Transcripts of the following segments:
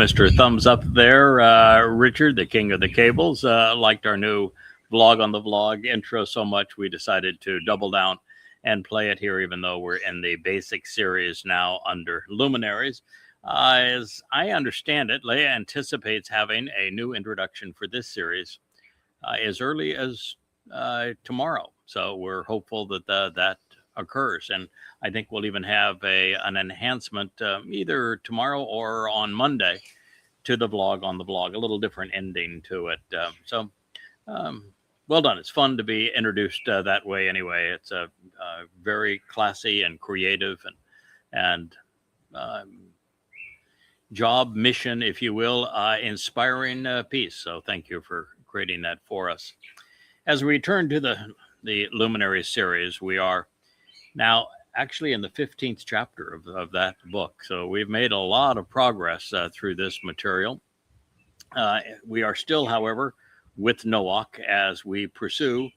Mr. Thumbs Up there. Richard, the king of the cables, liked our new vlog on the vlog intro so much we decided to double down and play it here, even though we're in the basic series now under Luminaries. As I understand it, Leia anticipates having a new introduction for this series as early as tomorrow. So we're hopeful that that occurs. And I think we'll even have an enhancement either tomorrow or on Monday to the vlog on the vlog, a little different ending to it. Well done. It's fun to be introduced that way anyway. It's a very classy and creative and job mission, if you will, inspiring piece. So thank you for creating that for us. As we return to the Luminary series, we are now actually in the 15th chapter of that book. So we've made a lot of progress through this material. We are still, however, with Noach as we pursue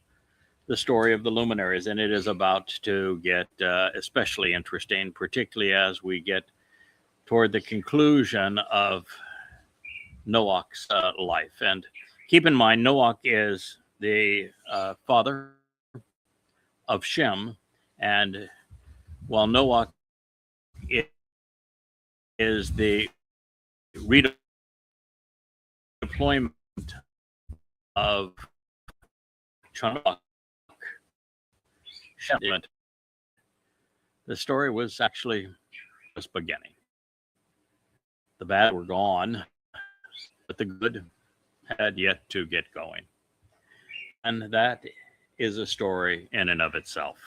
the story of the Luminaries, and it is about to get especially interesting, particularly as we get toward the conclusion of Noach's life. And keep in mind, Noach is the father of Shem, and while Noach is the redeployment of Chanukh, the story was actually just beginning. The bad were gone, but the good had yet to get going. And that is a story in and of itself.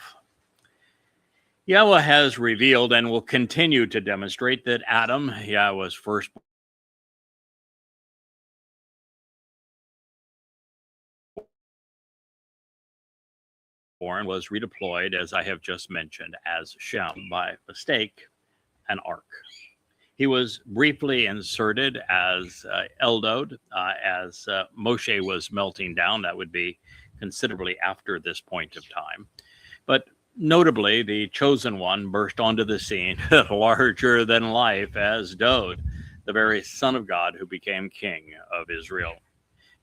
Yahowah has revealed and will continue to demonstrate that Adam, Yahowah's firstborn, was redeployed, as I have just mentioned, as Shem by mistake, an ark. He was briefly inserted as Eldod as Moshe was melting down. That would be considerably after this point of time. But notably, the chosen one burst onto the scene larger than life as Dowd, the very son of God who became king of Israel.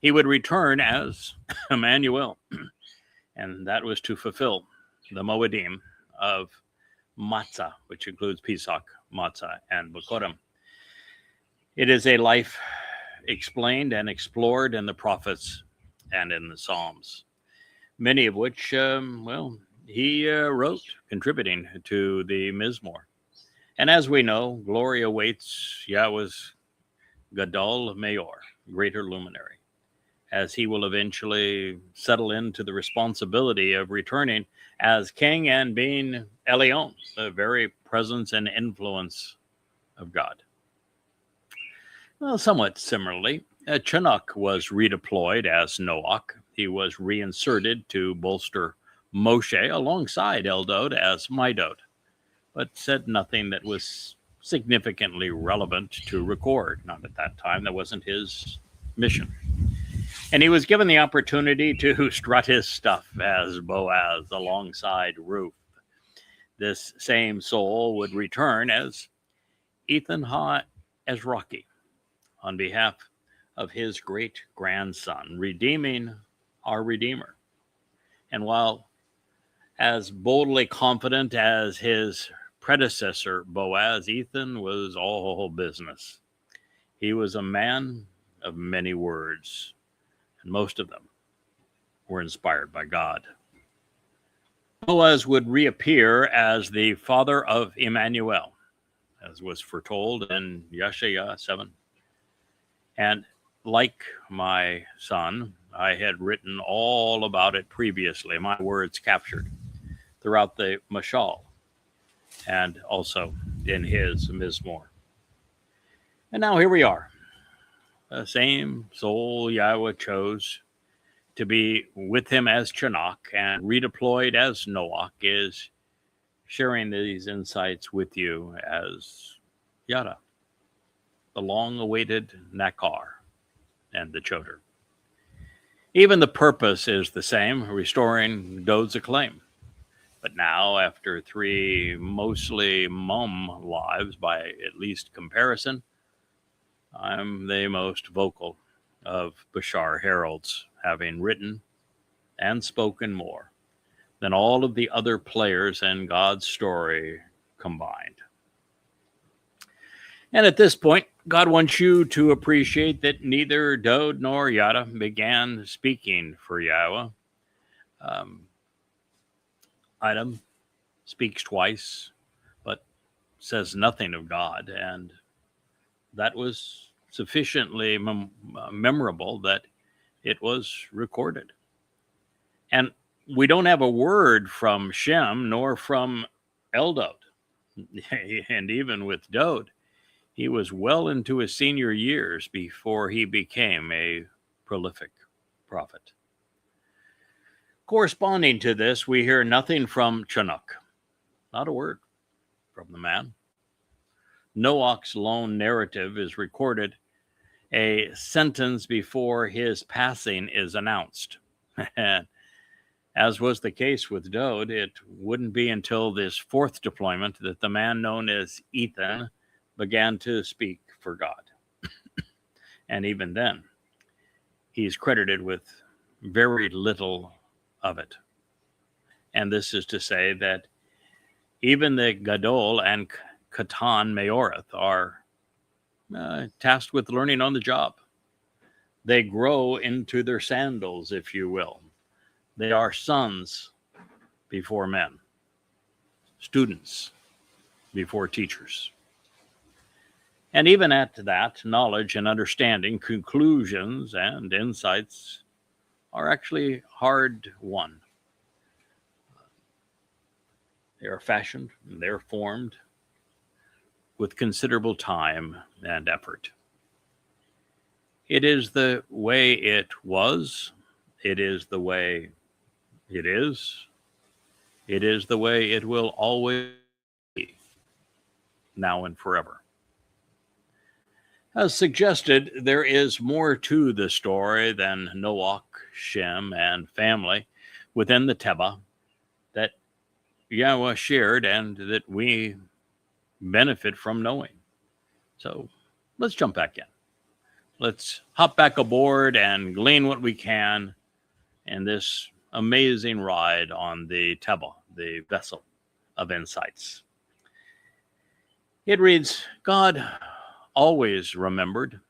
He would return as Emmanuel, and that was to fulfill the Moedim of Matzah, which includes Pesach, Matzah, and Bokorim. It is a life explained and explored in the prophets and in the Psalms, many of which, he wrote, contributing to the Mizmor. And as we know, glory awaits Yahweh's Gadowl and Ma'owr, greater luminary, as he will eventually settle into the responsibility of returning as king and being Elyon, the very presence and influence of God. Well, somewhat similarly, Chanukh was redeployed as Noach. He was reinserted to bolster Moshe alongside Eldod as Midod, but said nothing that was significantly relevant to record. Not at that time. That wasn't his mission. And he was given the opportunity to strut his stuff as Boaz alongside Ruth. This same soul would return as Ethan Ha-Ezraki on behalf of his great grandson, redeeming our Redeemer. And while as boldly confident as his predecessor, Boaz, Ethan was all business. He was a man of many words, and most of them were inspired by God. Boaz would reappear as the father of Emmanuel, as was foretold in Yeshaya 7. And like my son, I had written all about it previously, my words captured throughout the Mashal and also in his Mizmor. And now here we are. The same soul Yahowah chose to be with him as Chanukh and redeployed as Noach is sharing these insights with you as Yada, the long-awaited Nakar and the Choder. Even the purpose is the same, restoring Dowd's acclaim. But now, after 3 mostly mum lives by at least comparison, I'm the most vocal of Bashar heralds, having written and spoken more than all of the other players in God's story combined. And at this point, God wants you to appreciate that neither Dowd nor Yada began speaking for Yahowah. Item speaks twice, but says nothing of God, and that was sufficiently memorable that it was recorded. And we don't have a word from Shem nor from Eldad. And even with Dowd, he was well into his senior years before he became a prolific prophet. Corresponding to this, we hear nothing from Chinook. Not a word from the man. Noach's lone narrative is recorded a sentence before his passing is announced. And as was the case with Dowd, it wouldn't be until this fourth deployment that the man known as Ethan began to speak for God. And even then, he's credited with very little of it. And this is to say that even the Gadowl and Qatan Ma'owr are tasked with learning on the job. They grow into their sandals, if you will. They are sons before men, students before teachers. And even at that, knowledge and understanding, conclusions and insights are actually hard won. They are fashioned, they're formed with considerable time and effort. It is the way it was. It is the way it is. It is the way it will always be, now and forever. As suggested, there is more to the story than Noach, Shem, and family within the Tebah that Yahowah shared and that we benefit from knowing. So let's jump back in. Let's hop back aboard and glean what we can in this amazing ride on the Tebah, the vessel of insights. It reads, God always remembered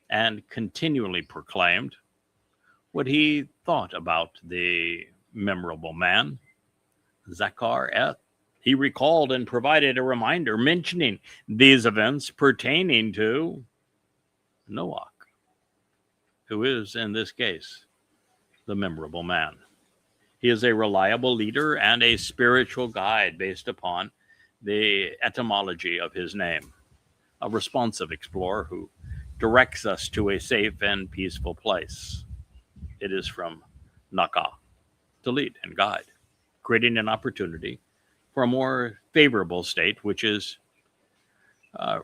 and continually proclaimed what he thought about the memorable man, Zakar Eth. He recalled and provided a reminder mentioning these events pertaining to Noach, who is, in this case, the memorable man. He is a reliable leader and a spiritual guide based upon the etymology of his name, a responsive explorer who directs us to a safe and peaceful place. It is from Naka, to lead and guide, creating an opportunity for a more favorable state, which is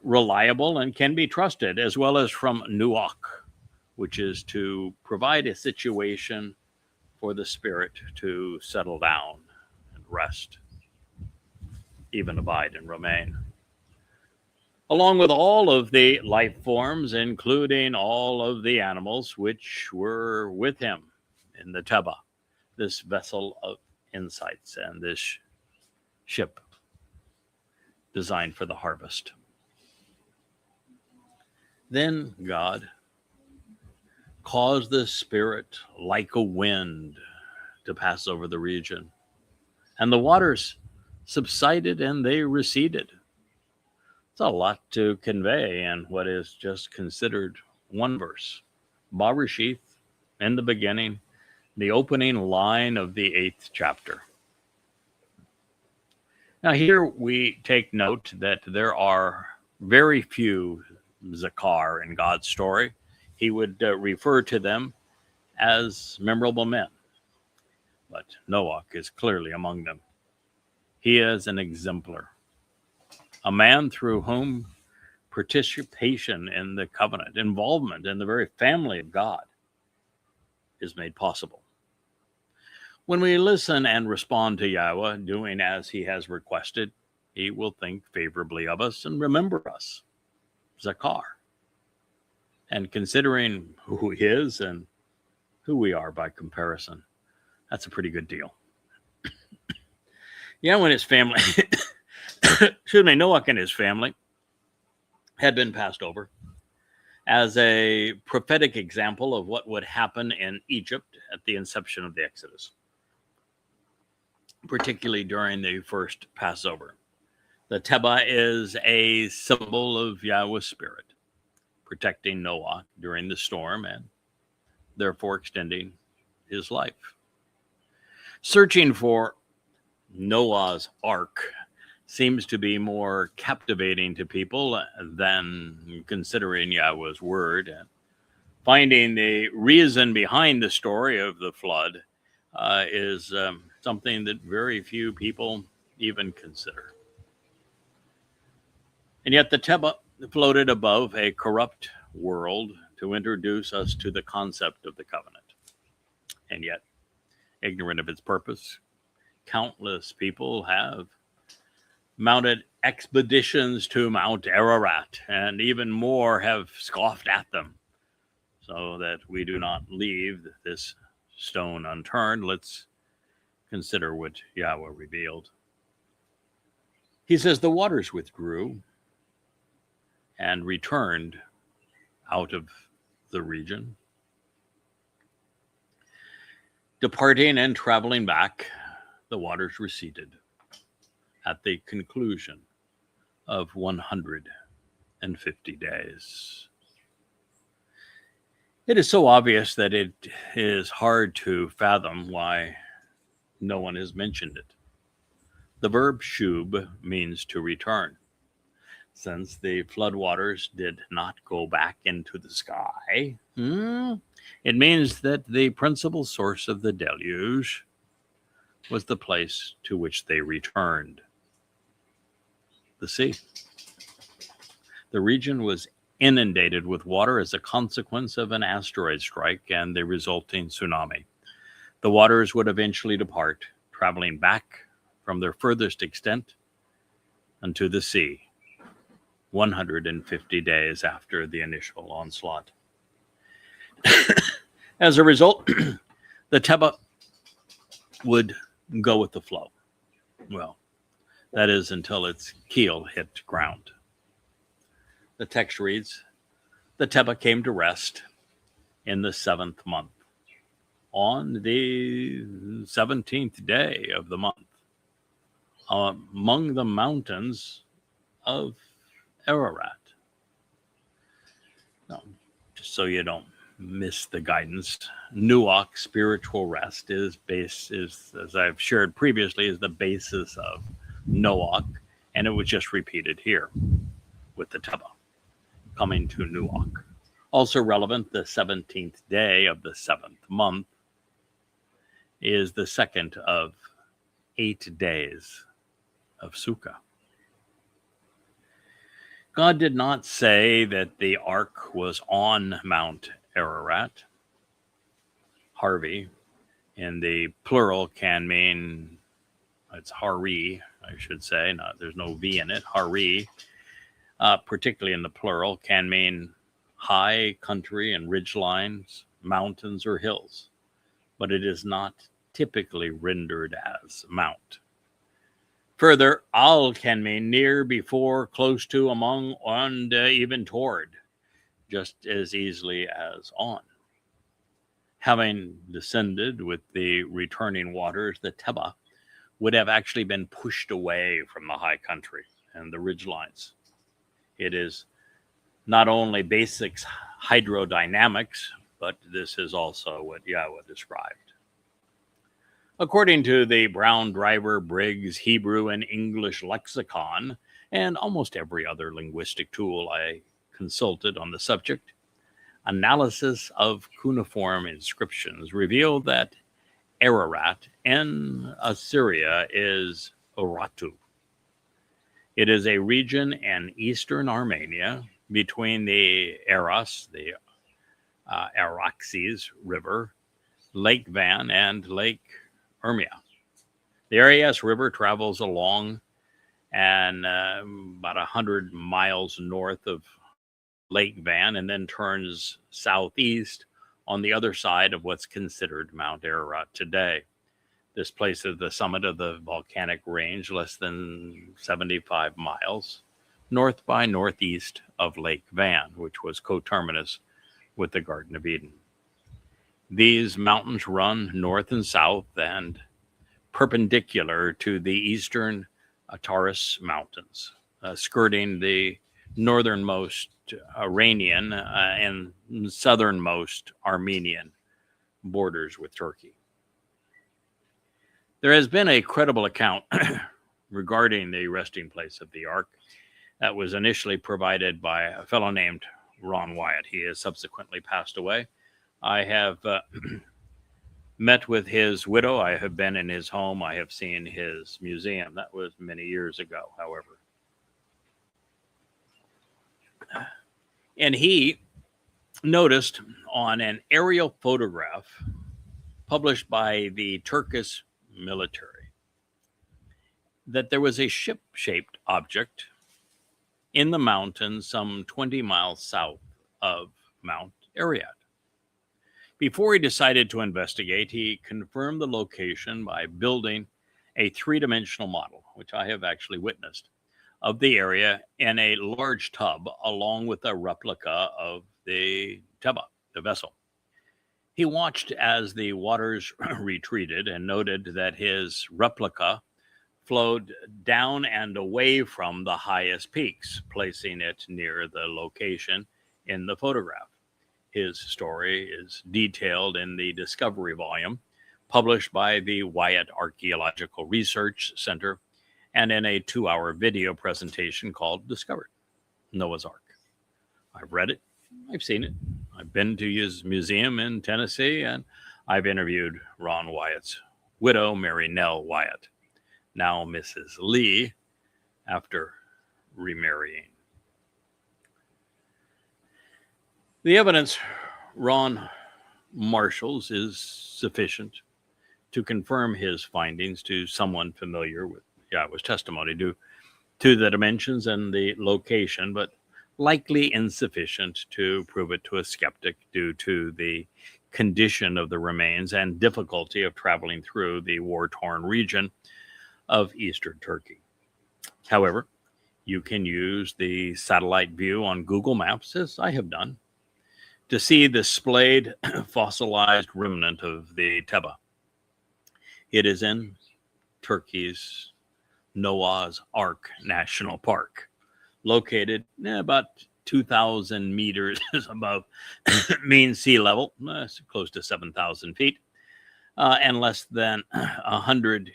reliable and can be trusted, as well as from Nuach, which is to provide a situation for the spirit to settle down and rest, even abide and remain. Along with all of the life forms, including all of the animals which were with him in the Tebah, this vessel of insights and this ship designed for the harvest. Then God caused the Spirit like a wind to pass over the region, and the waters subsided and they receded. It's a lot to convey in what is just considered one verse. Bereshith, in the beginning, the opening line of the 8th chapter. Now here we take note that there are very few Zakar in God's story. He would refer to them as memorable men. But Noach is clearly among them. He is an exemplar, a man through whom participation in the covenant, involvement in the very family of God is made possible. When we listen and respond to Yahowah, doing as he has requested, he will think favorably of us and remember us. Zakar, And considering who he is and who we are by comparison, that's a pretty good deal. When his family, Noach and his family had been passed over as a prophetic example of what would happen in Egypt at the inception of the Exodus, particularly during the first Passover. The Tebah is a symbol of Yahweh's spirit, protecting Noah during the storm and therefore extending his life. Searching for Noah's ark seems to be more captivating to people than considering Yahweh's word. And finding the reason behind the story of the flood is something that very few people even consider. And yet the Tebah floated above a corrupt world to introduce us to the concept of the covenant. And yet, ignorant of its purpose, countless people have mounted expeditions to Mount Ararat, and even more have scoffed at them. So that we do not leave this stone unturned, let's consider what Yahweh revealed. He says the waters withdrew and returned out of the region, departing and traveling back. The waters receded at the conclusion of 150 days. It is so obvious that it is hard to fathom why no one has mentioned it. The verb shub means to return. Since the floodwaters did not go back into the sky, it means that the principal source of the deluge was the place to which they returned, the sea. The region was inundated with water as a consequence of an asteroid strike and the resulting tsunami. The waters would eventually depart, traveling back from their furthest extent unto the sea, 150 days after the initial onslaught. As a result, the Tebah would go with the flow. Well, that is until its keel hit ground. The text reads, the Tebah came to rest in the 7th month, on the 17th day of the month, among the mountains of Ararat. Now, just so you don't miss the guidance, Noach's spiritual rest is, as I've shared previously, is the basis of Noach, and it was just repeated here with the Tebah coming to Noach. Also relevant, the 17th day of the 7th month is the second of 8 days of Sukkah. God did not say that the ark was on Mount Ararat. Harvey in the plural can mean, it's Hari, I should say. No, there's no V in it. Hari, particularly in the plural, can mean high country and ridge lines, mountains or hills, but it is not typically rendered as mount. Further, al can mean near, before, close to, among, and even toward, just as easily as on. Having descended with the returning waters, the Tebah would have actually been pushed away from the high country and the ridge lines. It is not only basics hydrodynamics, but this is also what Yahweh described. According to the Brown Driver Briggs Hebrew and English lexicon, and almost every other linguistic tool I consulted on the subject, analysis of cuneiform inscriptions revealed that Ararat in Assyria is Urartu. It is a region in eastern Armenia between the Aras, the Araxes River, Lake Van, and Lake Urmia. The Aras River travels along and about 100 miles north of Lake Van and then turns southeast on the other side of what's considered Mount Ararat today. This places the summit of the volcanic range less than 75 miles north by northeast of Lake Van, which was coterminous with the Garden of Eden. These mountains run north and south and perpendicular to the eastern Taurus Mountains, skirting the northernmost Iranian and southernmost Armenian borders with Turkey. There has been a credible account regarding the resting place of the ark that was initially provided by a fellow named Ron Wyatt. He has subsequently passed away. I have met with his widow. I have been in his home. I have seen his museum. That was many years ago, however. And he noticed on an aerial photograph published by the Turkish military that there was a ship-shaped object in the mountains some 20 miles south of Mount Ararat. Before he decided to investigate, he confirmed the location by building a three-dimensional model, which I have actually witnessed, of the area in a large tub along with a replica of the Tebah, the vessel. He watched as the waters retreated and noted that his replica flowed down and away from the highest peaks, placing it near the location in the photograph. His story is detailed in the Discovery volume, published by the Wyatt Archaeological Research Center, and in a 2-hour video presentation called Discovered, Noah's Ark. I've read it. I've seen it. I've been to his museum in Tennessee, and I've interviewed Ron Wyatt's widow, Mary Nell Wyatt, now Mrs. Lee, after remarrying. The evidence Ron marshals is sufficient to confirm his findings to someone familiar with Yahowah's testimony to the dimensions and the location, but likely insufficient to prove it to a skeptic due to the condition of the remains and difficulty of traveling through the war-torn region of eastern Turkey. However, you can use the satellite view on Google Maps, as I have done, to see the splayed fossilized remnant of the Tebah. It is in Turkey's Noah's Ark National Park, located about 2,000 meters above mean sea level, close to 7,000 feet, and less than 100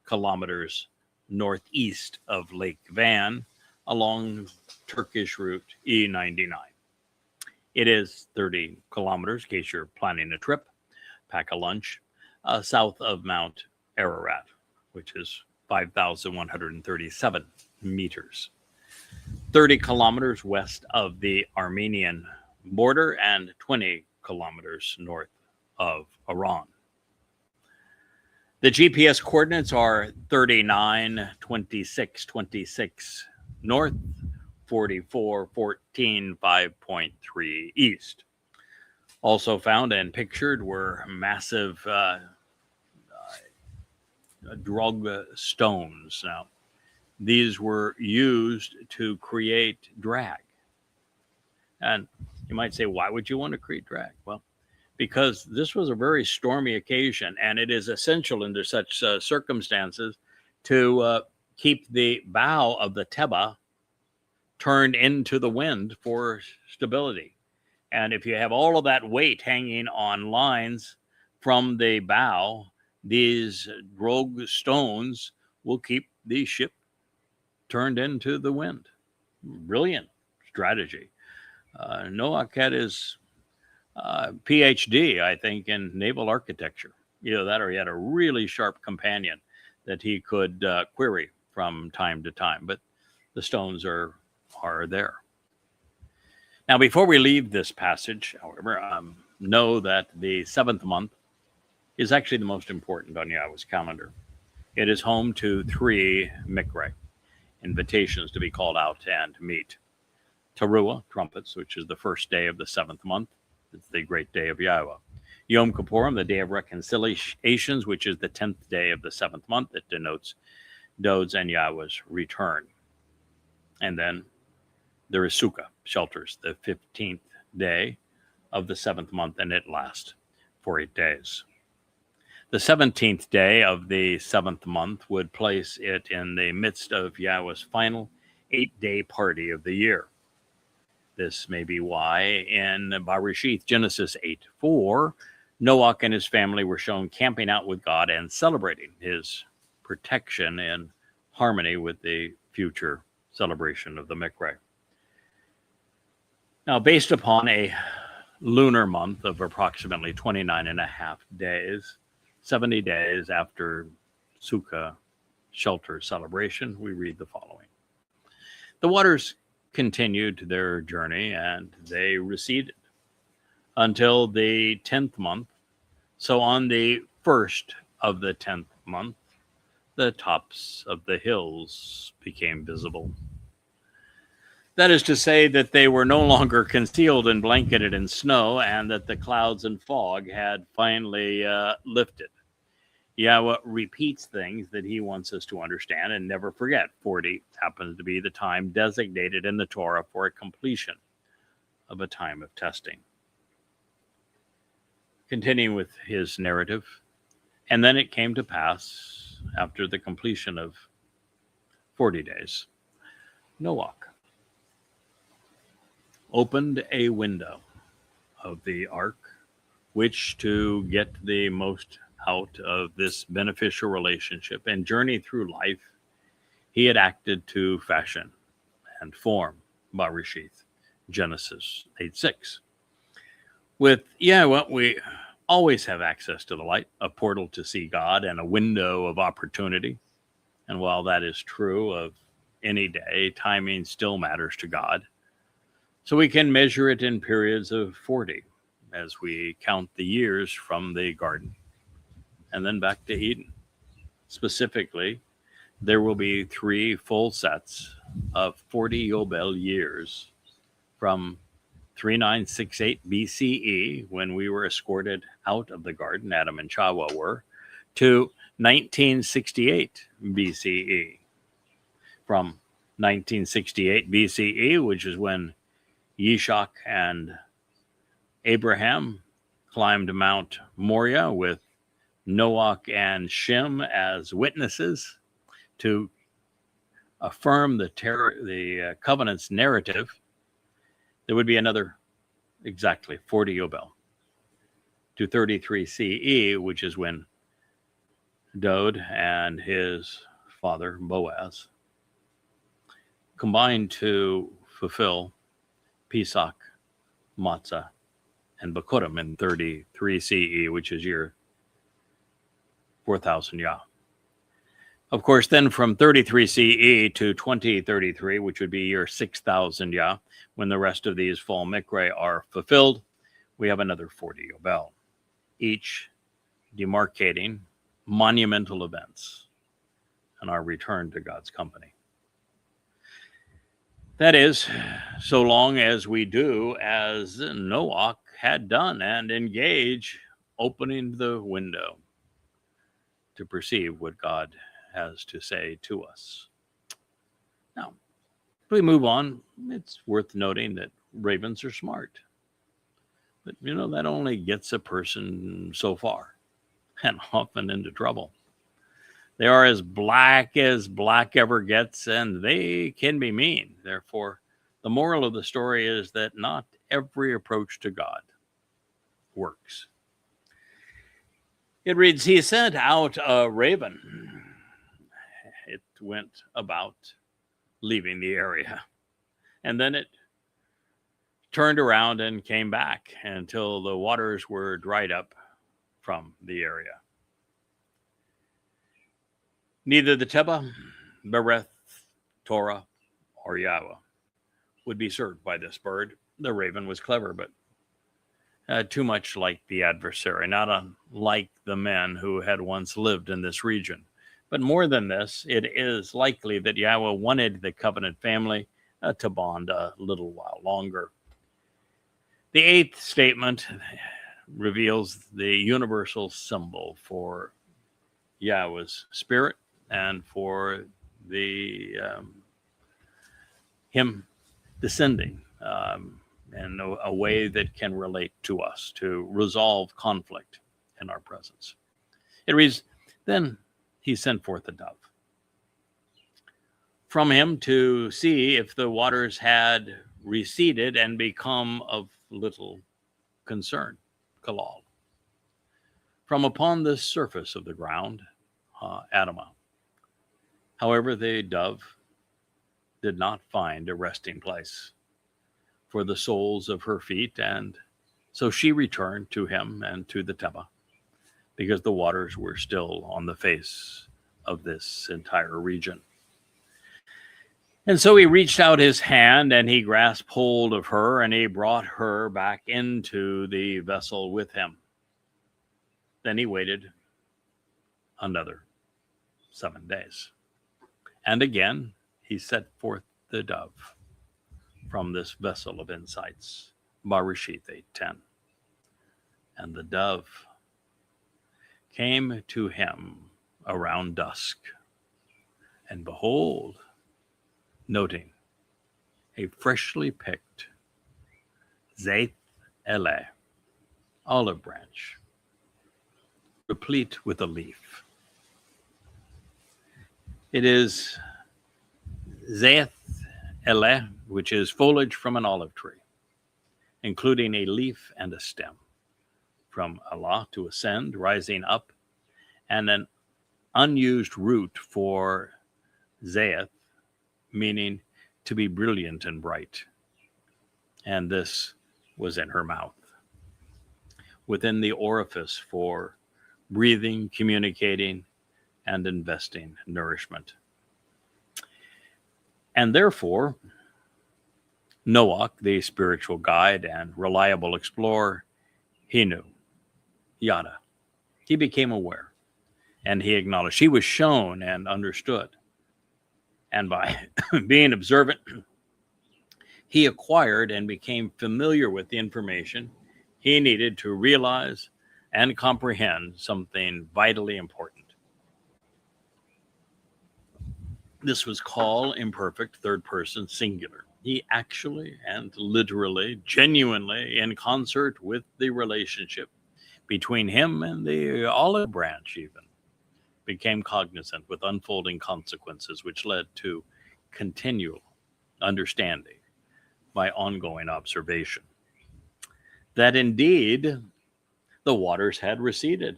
kilometers northeast of Lake Van along Turkish route E99. It is 30 kilometers, in case you're planning a trip, pack a lunch, south of Mount Ararat, which is 5,137 meters. 30 kilometers west of the Armenian border and 20 kilometers north of Iran. The GPS coordinates are 39, 26, 26 north, 44, 14, 5.3 east. Also found and pictured were massive drug stones. Now, these were used to create drag. And you might say, why would you want to create drag? Well, because this was a very stormy occasion, and it is essential under such circumstances to keep the bow of the Tebah turned into the wind for stability. And if you have all of that weight hanging on lines from the bow, these drogue stones will keep the ship turned into the wind. Brilliant strategy. Noach had his PhD, I think, in naval architecture. Either that or he had a really sharp companion that he could query from time to time. But the stones are there. Now, before we leave this passage, however, know that the 7th month is actually the most important on Yahowah's calendar. It is home to 3 Miqra'ey, invitations to be called out and meet. Towrah, trumpets, which is the first day of the 7th month. It's the great day of Yahowah. Yom Kippurim, the day of reconciliations, which is the 10th day of the 7th month. That denotes Dowd's and Yahweh's return. And then there is Sukkah, shelters, the 15th day of the 7th month, and it lasts for 8 days. The 17th day of the 7th month would place it in the midst of Yahweh's final 8-day party of the year. This may be why in Bereshith, Genesis 8:4, Noach and his family were shown camping out with God and celebrating his protection in harmony with the future celebration of the Miqra'ey. Now, based upon a lunar month of approximately 29 and a half days, 70 days after Sukkah shelter celebration, we read the following. The waters continued their journey, and they receded until the 10th month. So on the 1st of the 10th month, the tops of the hills became visible. That is to say that they were no longer concealed and blanketed in snow, and that the clouds and fog had finally lifted. Yahweh repeats things that he wants us to understand and never forget. 40 happens to be the time designated in the Towrah for a completion of a time of testing. Continuing with his narrative, and then it came to pass after the completion of 40 days, Noach opened a window of the ark, which to get the most out of this beneficial relationship and journey through life, he had acted to fashion and form. Bereshith, Genesis 8:6. With Yahweh, we always have access to the light, a portal to see God, and a window of opportunity. And while that is true of any day, timing still matters to God. So we can measure it in periods of 40 as we count the years from the garden and then back to Eden. Specifically, there will be 3 full sets of 40 Yobel years from 3968 BCE, when we were escorted out of the garden, Adam and Chawah were, to 1968 BCE. From 1968 BCE, which is when Yishak and Abraham climbed Mount Moriah with Noach and Shem as witnesses to affirm the covenant's narrative, there would be another exactly 40 Yobel to 33 CE, which is when Dowd and his father Boaz combined to fulfill Pesach, Matzah, and Bikurim in 33 CE, which is year 4,000 Yah. Of course, then from 33 CE to 2033, which would be year 6,000 Yah, when the rest of these fall Miqra'ey are fulfilled, we have another 40 Yobel, each demarcating monumental events and our return to God's company. That is, so long as we do as Noach had done and engage, opening the window to perceive what God has to say to us. Now, if we move on, it's worth noting that ravens are smart. But, that only gets a person so far, and often into trouble. They are as black ever gets, and they can be mean. Therefore, the moral of the story is that not every approach to God works. It reads, he sent out a raven. It went about leaving the area. And then it turned around and came back until the waters were dried up from the area. Neither the Tebah, Beryth, Towrah, or Yahowah would be served by this bird. The raven was clever, but too much like the adversary, not unlike the men who had once lived in this region. But more than this, it is likely that Yahweh wanted the covenant family, to bond a little while longer. The eighth statement reveals the universal symbol for Yahweh's spirit and for the him descending in a way that can relate to us, to resolve conflict in our presence. It reads, then he sent forth a dove from him to see if the waters had receded and become of little concern, Kalal, from upon the surface of the ground, Adamah. However, the dove did not find a resting place for the soles of her feet, and so she returned to him and to the Tebah, because the waters were still on the face of this entire region. And so he reached out his hand and he grasped hold of her and he brought her back into the vessel with him. Then he waited another 7 days. And again, he set forth the dove from this vessel of insights, Barashith 8:10. And the dove came to him around dusk, and behold, noting a freshly picked Zayth Eleh olive branch, replete with a leaf. It is Zayth Eleh, which is foliage from an olive tree, including a leaf and a stem, from Allah to ascend, rising up, and an unused root for Zayth, meaning to be brilliant and bright. And this was in her mouth, within the orifice for breathing, communicating, and investing nourishment. And therefore, Noach, the spiritual guide and reliable explorer, he knew, yada. He became aware, and he acknowledged. He was shown and understood. And by being observant, he acquired and became familiar with the information he needed to realize and comprehend something vitally important. This was call imperfect, third person singular. He actually and literally, genuinely, in concert with the relationship between him and the olive branch even, became cognizant with unfolding consequences, which led to continual understanding by ongoing observation. That indeed the waters had receded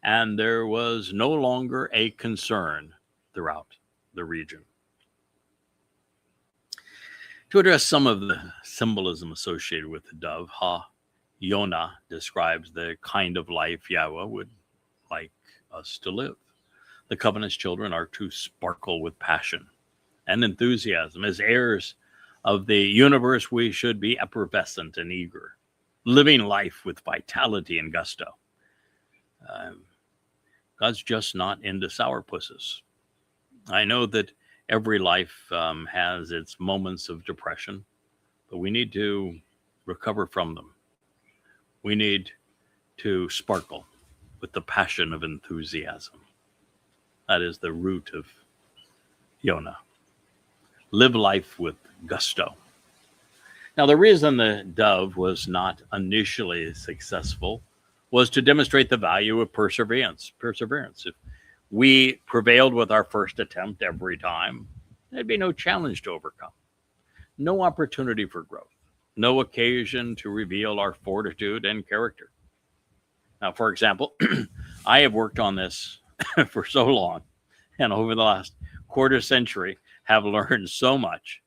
and there was no longer a concern throughout the region. To address some of the symbolism associated with the dove, Yonah describes the kind of life Yahweh would like us to live. The covenant's children are to sparkle with passion and enthusiasm. As heirs of the universe, we should be effervescent and eager, living life with vitality and gusto. God's just not into sourpusses. I know that every life has its moments of depression, but we need to recover from them. We need to sparkle with the passion of enthusiasm. That is the root of Yonah. Live life with gusto. Now, the reason the dove was not initially successful was to demonstrate the value of perseverance. If we prevailed with our first attempt every time, there'd be no challenge to overcome, no opportunity for growth, no occasion to reveal our fortitude and character. Now, for example, I have worked on this for so long, and over the last quarter century have learned so much.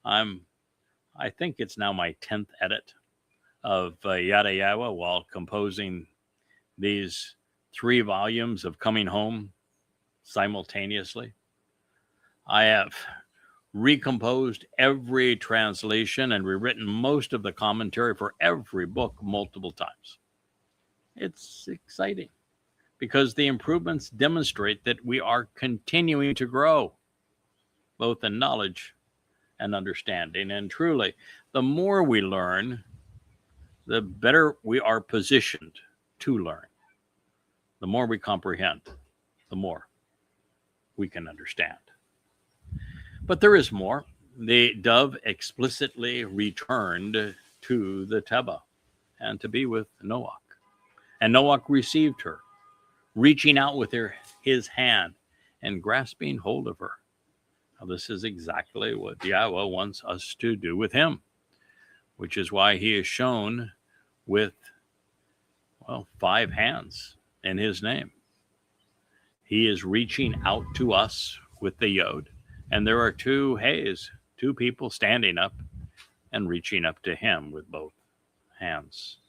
I think it's now my 10th edit of Yahowah while composing these 3 volumes of Coming Home simultaneously. I have recomposed every translation and rewritten most of the commentary for every book multiple times. It's exciting because the improvements demonstrate that we are continuing to grow, both in knowledge and understanding. And truly, the more we learn, the better we are positioned to learn. The more we comprehend, the more we can understand. But there is more. The dove explicitly returned to the Tebah and to be with Noach. And Noach received her, reaching out with his hand and grasping hold of her. Now, this is exactly what Yahowah wants us to do with him, which is why he is shown with, 5 hands in his name. He is reaching out to us with the yod, and there are 2 hays, 2 people standing up and reaching up to him with both hands.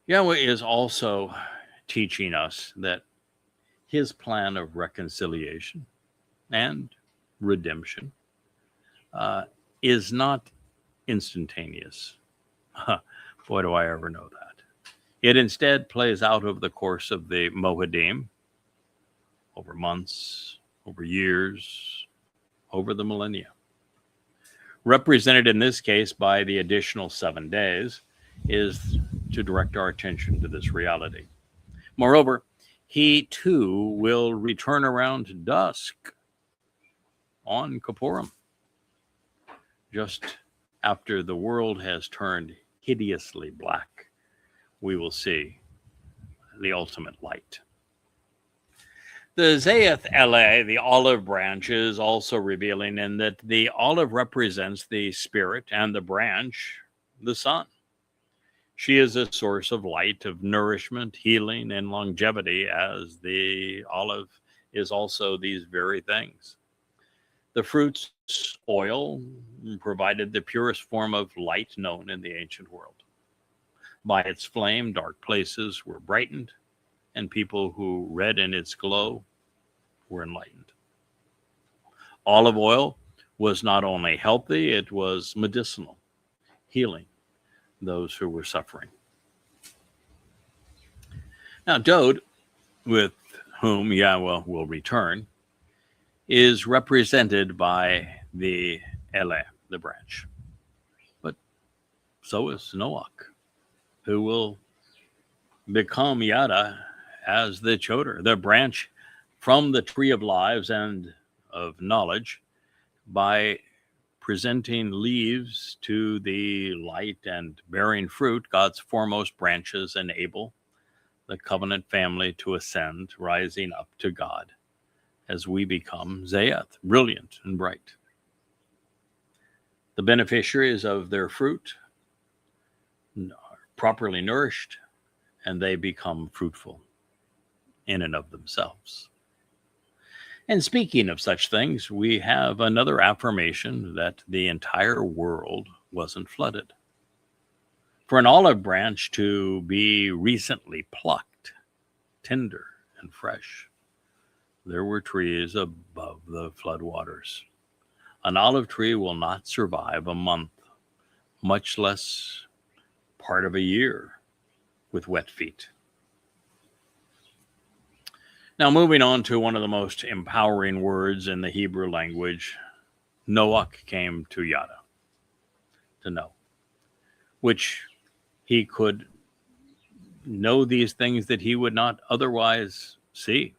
Yahowah is also teaching us that his plan of reconciliation and redemption is not instantaneous. Boy, do I ever know that. It instead plays out over the course of the Moedim, over months, over years, over the millennia. Represented in this case by the additional 7 days is to direct our attention to this reality. Moreover, he too will return around dusk on Kippurim, just after the world has turned hideously black. We will see the ultimate light. The Zayeth Ele, the olive branch, is also revealing in that the olive represents the spirit and the branch, the sun. She is a source of light, of nourishment, healing, and longevity, as the olive is also these very things. The fruit's oil provided the purest form of light known in the ancient world. By its flame, dark places were brightened, and people who read in its glow were enlightened. Olive oil was not only healthy, it was medicinal, healing those who were suffering. Now, Dowd, with whom Yahowah will return, is represented by the Ele, the branch. But so is Noach, who will become Yada as the Towrah, the branch from the tree of lives and of knowledge, by presenting leaves to the light and bearing fruit. God's foremost branches enable the covenant family to ascend, rising up to God as we become Zayeth, brilliant and bright. The beneficiaries of their fruit are properly nourished, and they become fruitful in and of themselves. And speaking of such things, we have another affirmation that the entire world wasn't flooded. For an olive branch to be recently plucked, tender and fresh, there were trees above the floodwaters. An olive tree will not survive a month, much less part of a year, with wet feet. Now, moving on to one of the most empowering words in the Hebrew language, Noach came to Yada, to know, which he could know these things that he would not otherwise see.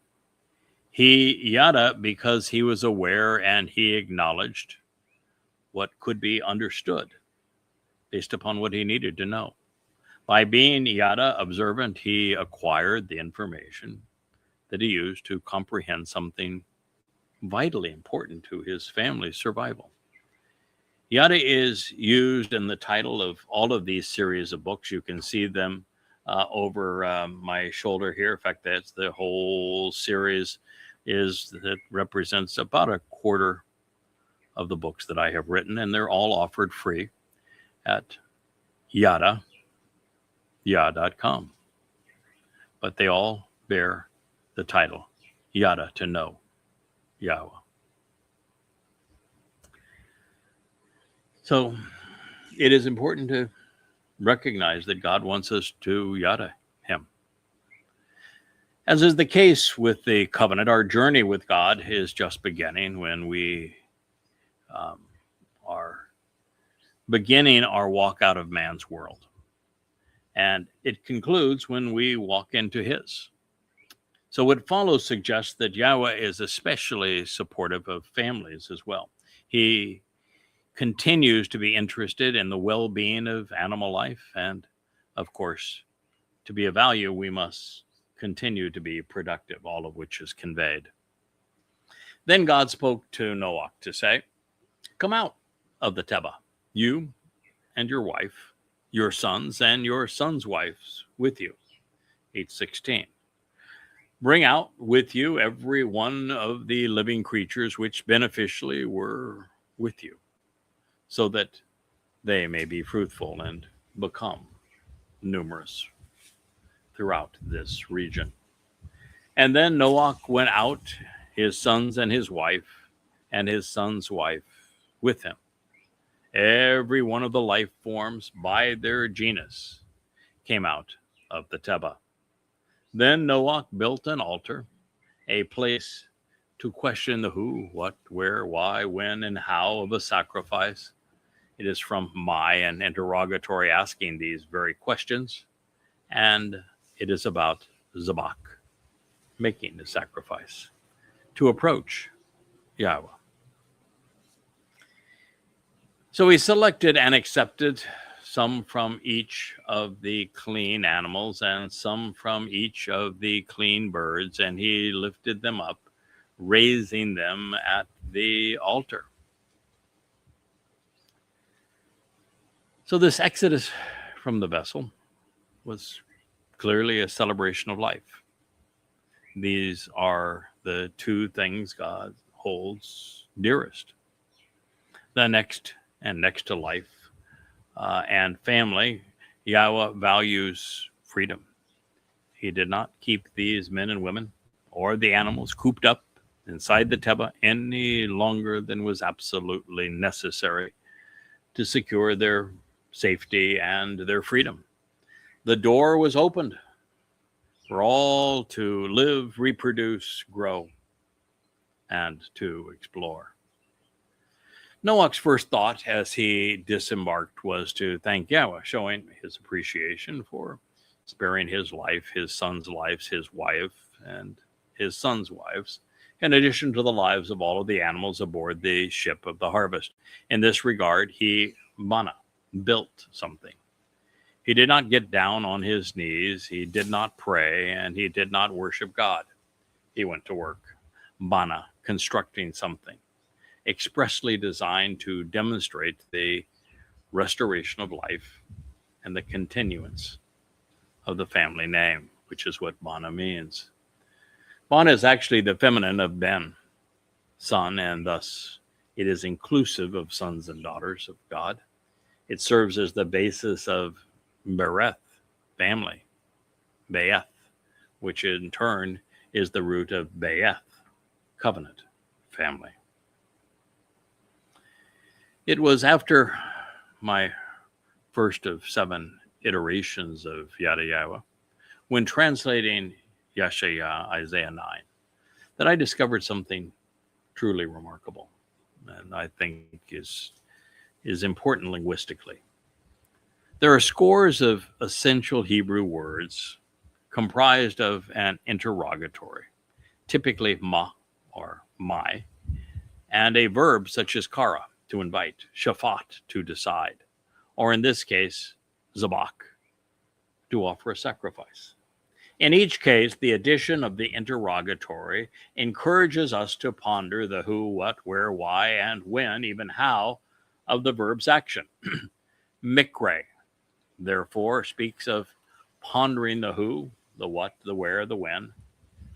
He, Yada, because he was aware and he acknowledged what could be understood based upon what he needed to know. By being Yada, observant, he acquired the information that he used to comprehend something vitally important to his family's survival. Yada is used in the title of all of these series of books. You can see them over my shoulder here. In fact, that's the whole series that represents about a quarter of the books that I have written, and they're all offered free at yah.com. But they all bear the title, Yada, to know Yahowah. So it is important to recognize that God wants us to Yada him. As is the case with the covenant, our journey with God is just beginning when we are beginning our walk out of man's world. And it concludes when we walk into his. So what follows suggests that Yahowah is especially supportive of families as well. He continues to be interested in the well-being of animal life. And of course, to be of value, we must continue to be productive, all of which is conveyed. Then God spoke to Noach to say, come out of the Tebah, you and your wife, your sons and your sons' wives with you. 8:16. Bring out with you every one of the living creatures which beneficially were with you, so that they may be fruitful and become numerous throughout this region. And then Noach went out, his sons and his wife, and his son's wife with him. Every one of the life forms by their genus came out of the Tebah. Then Noach built an altar, a place to question the who, what, where, why, when, and how of a sacrifice. It is from an interrogatory asking these very questions, and it is about Zabak, making the sacrifice, to approach Yahowah. So he selected and accepted some from each of the clean animals and some from each of the clean birds, and he lifted them up, raising them at the altar. So this exodus from the vessel was clearly a celebration of life. These are the two things God holds dearest. The next to life and family, Yahowah values freedom. He did not keep these men and women or the animals cooped up inside the Tebah any longer than was absolutely necessary to secure their safety and their freedom. The door was opened for all to live, reproduce, grow, and to explore. Noach's first thought as he disembarked was to thank Yahowah, showing his appreciation for sparing his life, his son's lives, his wife, and his sons' wives, in addition to the lives of all of the animals aboard the ship of the harvest. In this regard, he built something. He did not get down on his knees, he did not pray, and he did not worship God. He went to work, constructing something expressly designed to demonstrate the restoration of life and the continuance of the family name, which is what Bana means. Bana is actually the feminine of Ben, son, and thus it is inclusive of sons and daughters of God. It serves as the basis of Beryth, family, Be'eth, which in turn is the root of Be'eth, covenant, family. It was after my first of 7 iterations of Yada Yahowah, when translating Isaiah 9, that I discovered something truly remarkable, and I think is important linguistically. There are scores of essential Hebrew words comprised of an interrogatory, typically ma or my, and a verb such as kara, to invite, shafat, to decide, or in this case, zabak, to offer a sacrifice. In each case, the addition of the interrogatory encourages us to ponder the who, what, where, why, and when, even how, of the verb's action. Miqra'ey, therefore, speaks of pondering the who, the what, the where, the when,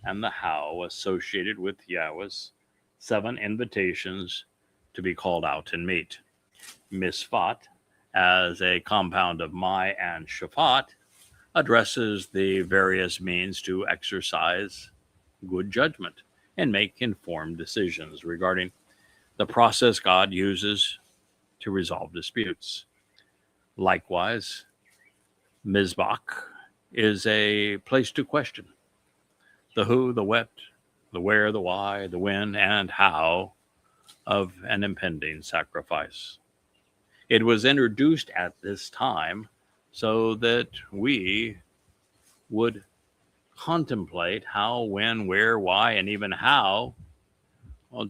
and the how associated with Yahowah's 7 invitations to be called out and meet. Misfat, as a compound of my and shafat, addresses the various means to exercise good judgment and make informed decisions regarding the process God uses to resolve disputes. Likewise, Mizbach is a place to question, the who, the what, the where, the why, the when, and how of an impending sacrifice. It was introduced at this time so that we would contemplate how, when, where, why, and even how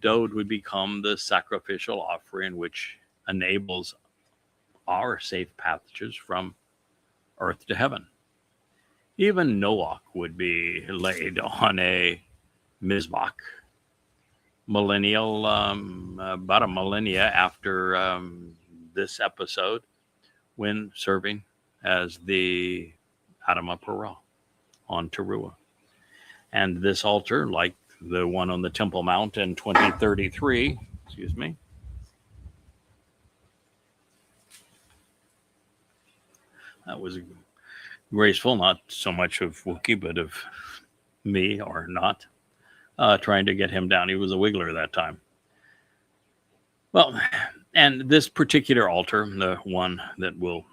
Dowd would become the sacrificial offering which enables our safe passage from earth to heaven. Even Noach would be laid on a mizbach, about a millennia after this episode, when serving as the Adamah Perah on Towrah. And this altar, like the one on the Temple Mount in 2033, that was graceful, not so much of Wookiee, but of me, or not, trying to get him down. He was a wiggler that time. Well, and this particular altar, the one that will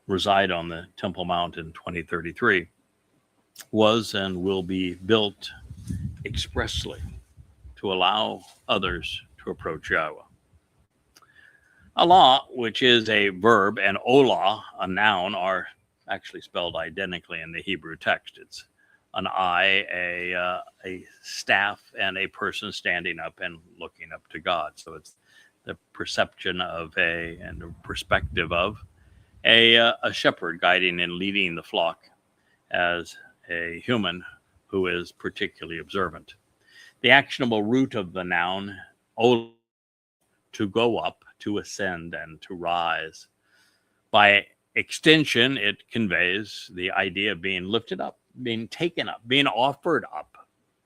reside on the Temple Mount in 2033, was and will be built expressly to allow others to approach Yahowah. Allah, which is a verb, and Olah, a noun, are actually spelled identically in the Hebrew text. It's an eye, a staff, and a person standing up and looking up to God. So it's the perception of and the perspective of a shepherd guiding and leading the flock as a human who is particularly observant. The actionable root of the noun, Olah, to go up, to ascend, and to rise. By extension, it conveys the idea of being lifted up, being taken up, being offered up,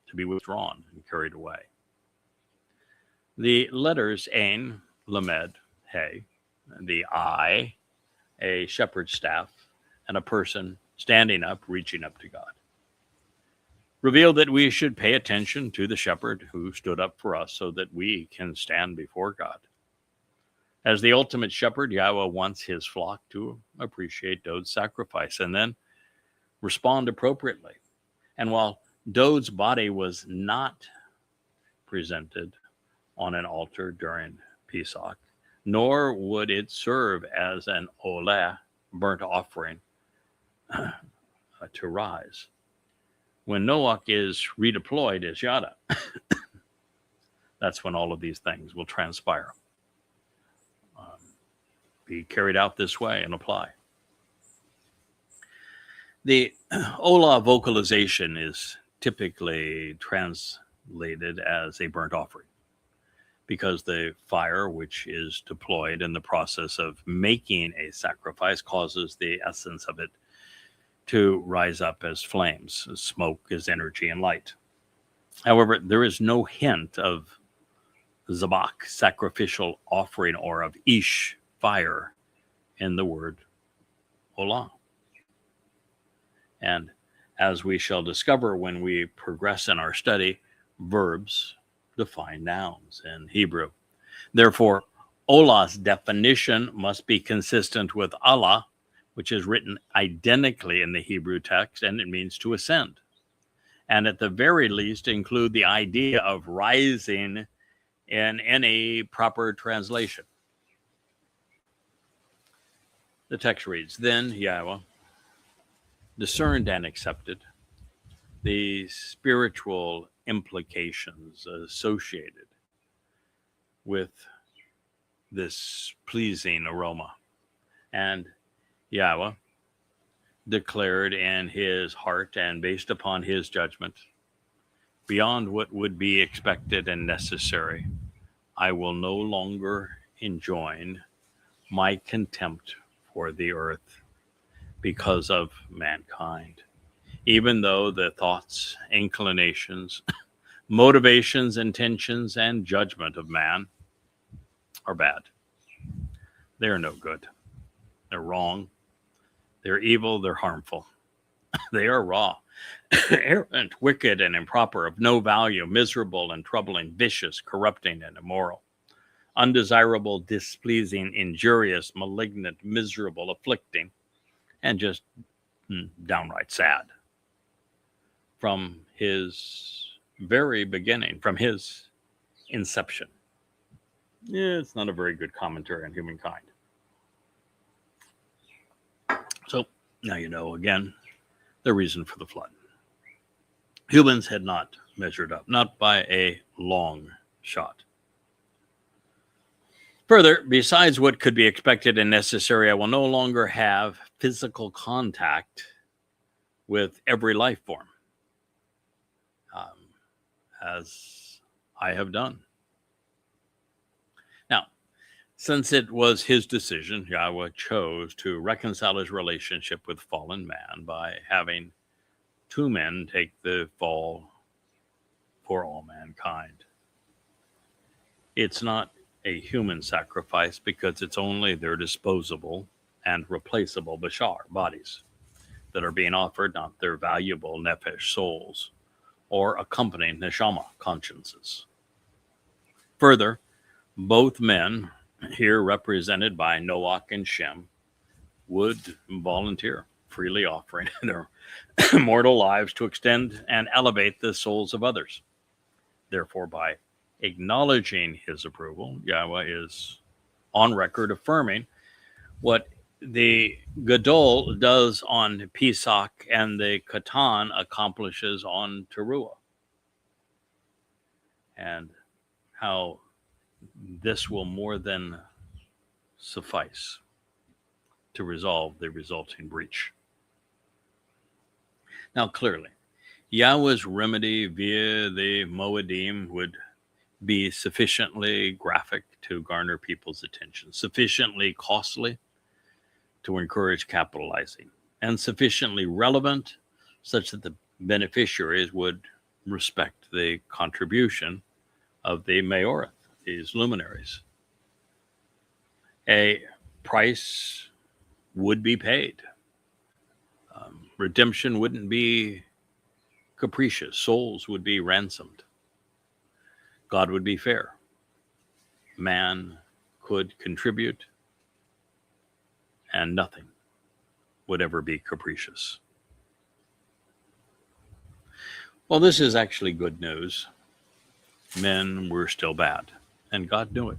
to be withdrawn and carried away. The letters Ain, Lamed, He, the eye, a shepherd's staff, and a person standing up, reaching up to God, reveal that we should pay attention to the shepherd who stood up for us so that we can stand before God. As the ultimate shepherd, Yahowah wants his flock to appreciate Dowd's sacrifice and then respond appropriately. And while Dowd's body was not presented on an altar during Pesach, nor would it serve as an oleh, burnt offering, to rise. When Noach is redeployed as Yada, that's when all of these things will transpire, be carried out this way and apply. The Olah vocalization is typically translated as a burnt offering because the fire which is deployed in the process of making a sacrifice causes the essence of it to rise up as flames. Smoke is energy and light. However, there is no hint of zabak, sacrificial offering, or of ish, fire, in the word olah. And as we shall discover when we progress in our study, verbs define nouns in Hebrew. Therefore, olah's definition must be consistent with Allah, which is written identically in the Hebrew text, and it means to ascend. And at the very least, include the idea of rising in any proper translation. The text reads, Then Yahowah discerned and accepted the spiritual implications associated with this pleasing aroma. And Yahowah declared in his heart and based upon his judgment, beyond what would be expected and necessary, I will no longer enjoin my contempt for the earth because of mankind, even though the thoughts, inclinations, motivations, intentions, and judgment of man are bad. They are no good. They're wrong. They're evil. They're harmful. They are raw, arrogant, wicked, and improper, of no value, miserable and troubling, vicious, corrupting, and immoral, undesirable, displeasing, injurious, malignant, miserable, afflicting, and just downright sad. from his very beginning, from his inception. Yeah, it's not a very good commentary on humankind. So now you know, again, the reason for the flood. Humans had not measured up, not by a long shot. Further, besides what could be expected and necessary, I will no longer have physical contact with every life form, as I have done. Now, since it was his decision, Yahweh chose to reconcile his relationship with fallen man by having two men take the fall for all mankind. It's not a human sacrifice because it's only their disposable and replaceable bashar, bodies, that are being offered, not their valuable nephesh, souls, or accompanying neshama, consciences. Further, both men, here represented by Noach and Shem, would volunteer, freely offering their mortal lives to extend and elevate the souls of others. Therefore, by acknowledging his approval, Yahweh is on record affirming what the Gadowl does on Pesach and the Qatan accomplishes on Towrah, and how this will more than suffice to resolve the resulting breach. Now, clearly, Yahweh's remedy via the Moedim would be sufficiently graphic to garner people's attention, sufficiently costly to encourage capitalizing, and sufficiently relevant such that the beneficiaries would respect the contribution of the Ma'owr, these luminaries. A price would be paid. Redemption wouldn't be capricious. Souls would be ransomed. God would be fair. Man could contribute, and nothing would ever be capricious. Well, this is actually good news. Men were still bad, and God knew it.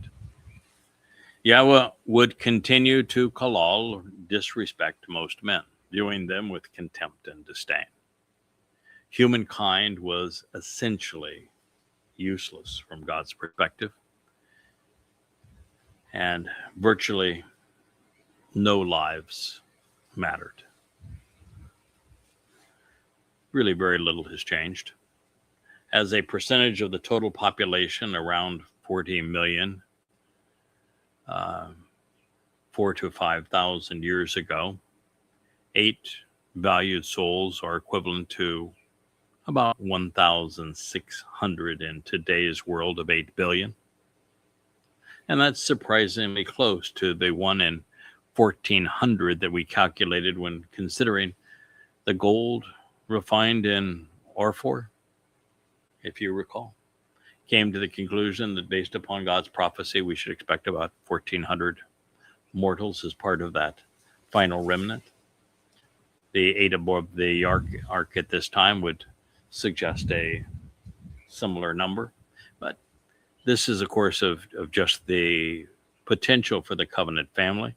Yahweh would continue to kalal, disrespect most men, viewing them with contempt and disdain. Humankind was essentially useless from God's perspective, and virtually no lives mattered. Really, very little has changed. As a percentage of the total population, around 40 million, 4,000 to 5,000 years ago, 8 valued souls are equivalent to about 1,600 in today's world of 8 billion. And that's surprisingly close to the 1 in 1,400 that we calculated when considering the gold refined in Orphor, if you recall. Came to the conclusion that based upon God's prophecy, we should expect about 1,400 mortals as part of that final remnant. The 8 above the ark at this time would suggest a similar number. But this is, of course, of just the potential for the covenant family,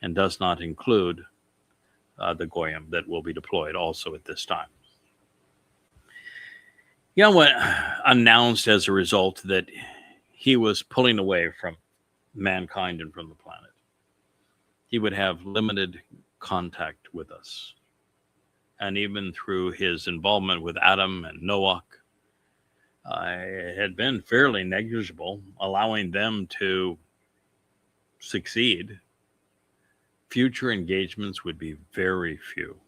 and does not include the Goyim that will be deployed also at this time. Yahweh announced as a result that he was pulling away from mankind and from the planet. He would have limited contact with us. And even through his involvement with Adam and Noach, it had been fairly negligible, allowing them to succeed. Future engagements would be very few.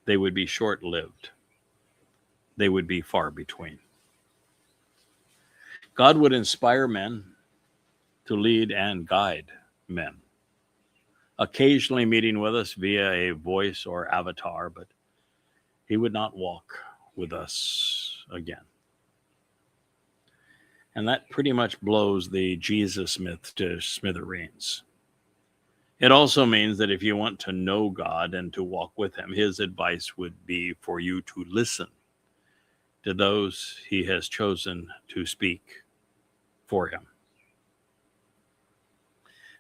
They would be short-lived. They would be far between. God would inspire men to lead and guide men, occasionally meeting with us via a voice or avatar, but he would not walk with us again. And that pretty much blows the Jesus myth to smithereens. It also means that if you want to know God and to walk with him, his advice would be for you to listen to those he has chosen to speak for him.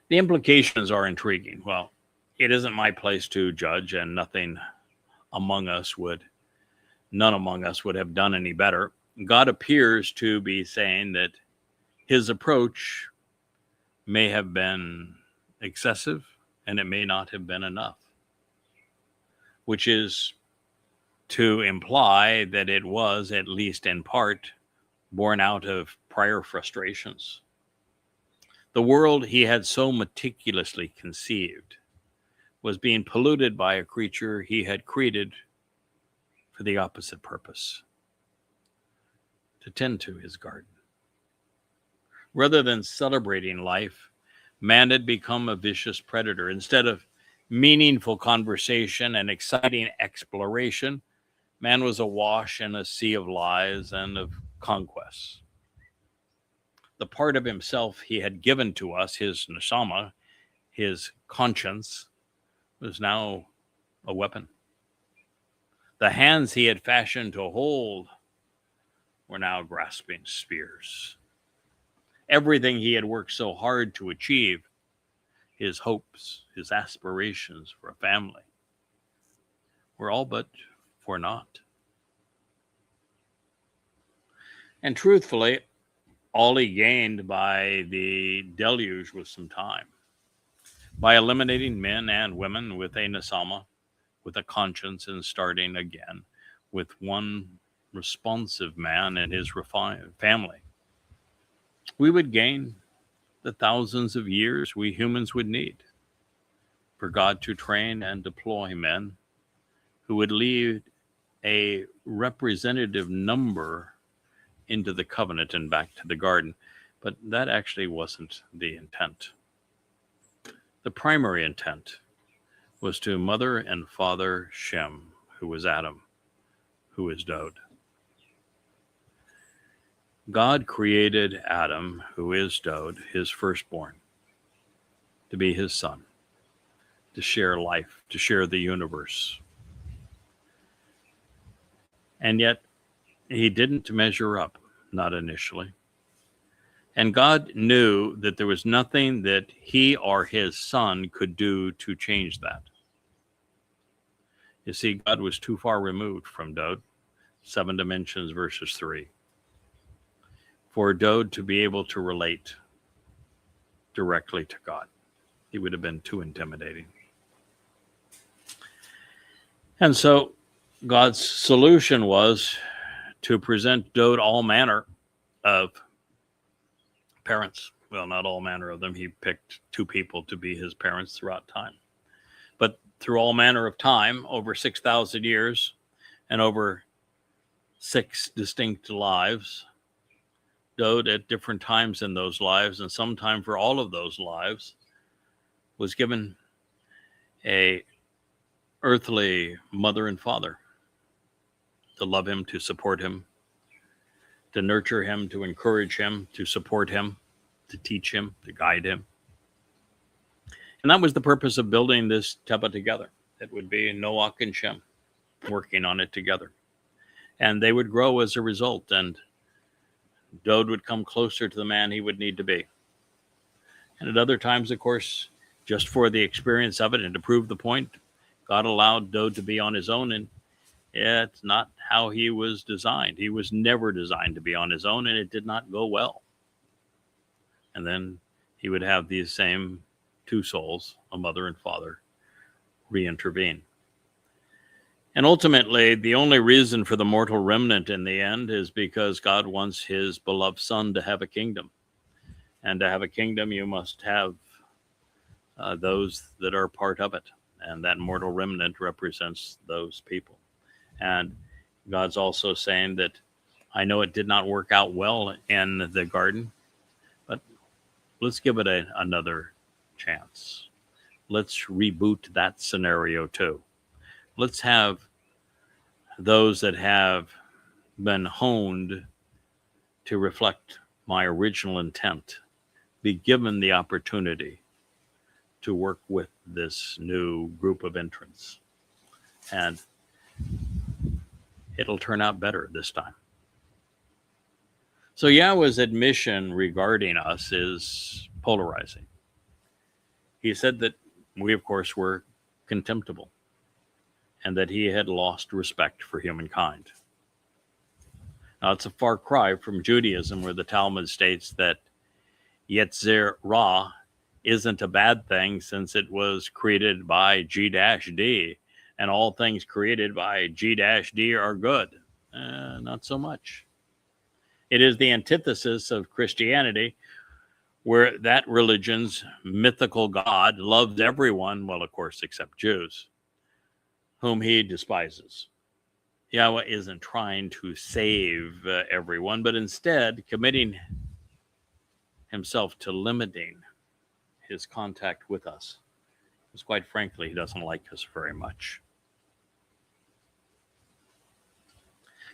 The implications are intriguing. Well, it isn't my place to judge, and none among us would have done any better. God appears to be saying that his approach may have been excessive and it may not have been enough, which is to imply that it was, at least in part, born out of prior frustrations. The world he had so meticulously conceived was being polluted by a creature he had created for the opposite purpose, to tend to his garden. Rather than celebrating life, man had become a vicious predator. Instead of meaningful conversation and exciting exploration, man was awash in a sea of lies and of conquests. The part of himself he had given to us, his neshama, his conscience, was now a weapon. The hands he had fashioned to hold were now grasping spears. Everything he had worked so hard to achieve, his hopes, his aspirations for a family, were all but for naught. And truthfully, all he gained by the deluge was some time. By eliminating men and women with a nesama, with a conscience, and starting again with one responsive man and his refined family, we would gain the thousands of years we humans would need for God to train and deploy men who would lead a representative number into the covenant and back to the garden. But that actually wasn't the intent. The primary intent was to mother and father Shem, who was Adam, who is Dowd. God created Adam, who is Dowd, his firstborn, to be his son, to share life, to share the universe. And yet, he didn't measure up, not initially. And God knew that there was nothing that he or his son could do to change that. You see, God was too far removed from Dowd, 7 dimensions verses 3, for Dowd to be able to relate directly to God. He would have been too intimidating. And so God's solution was to present Dowd all manner of parents. Well, not all manner of them. He picked 2 people to be his parents throughout time. But through all manner of time, over 6,000 years, and over 6 distinct lives, Dowd at different times in those lives, and sometime for all of those lives, was given a earthly mother and father to love him, to support him, to nurture him, to encourage him, to support him, to teach him, to guide him. And that was the purpose of building this Tebah together. It would be Noach and Shem working on it together. And they would grow as a result, and Dowd would come closer to the man he would need to be. And at other times, of course, just for the experience of it and to prove the point, God allowed Dowd to be on his own, and it's not how he was designed. He was never designed to be on his own, and it did not go well. And then he would have these same 2 souls, a mother and father, reintervene. And ultimately, the only reason for the mortal remnant in the end is because God wants his beloved son to have a kingdom. And to have a kingdom, you must have those that are part of it. And that mortal remnant represents those people. And God's also saying that I know it did not work out well in the garden, but let's give it another chance. Let's reboot that scenario too. Let's have those that have been honed to reflect my original intent be given the opportunity to work with this new group of entrants. And it'll turn out better this time. So Yahweh's admission regarding us is polarizing. He said that we, of course, were contemptible and that he had lost respect for humankind. Now, it's a far cry from Judaism, where the Talmud states that Yetzer Ra isn't a bad thing since it was created by G-D, and all things created by G-D are good. Not so much. It is the antithesis of Christianity, where that religion's mythical God loves everyone, well, of course, except Jews, whom he despises. Yahweh isn't trying to save everyone, but instead committing himself to limiting his contact with us, because quite frankly, he doesn't like us very much.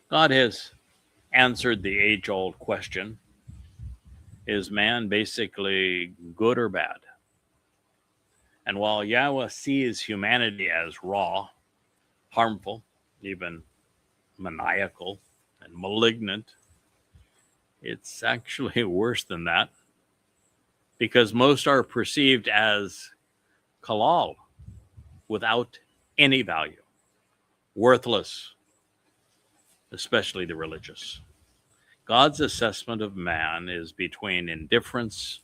God has answered the age-old question, is man basically good or bad? And while Yahweh sees humanity as raw, harmful, even maniacal and malignant, it's actually worse than that, because most are perceived as kalal, without any value, worthless, especially the religious. God's assessment of man is between indifference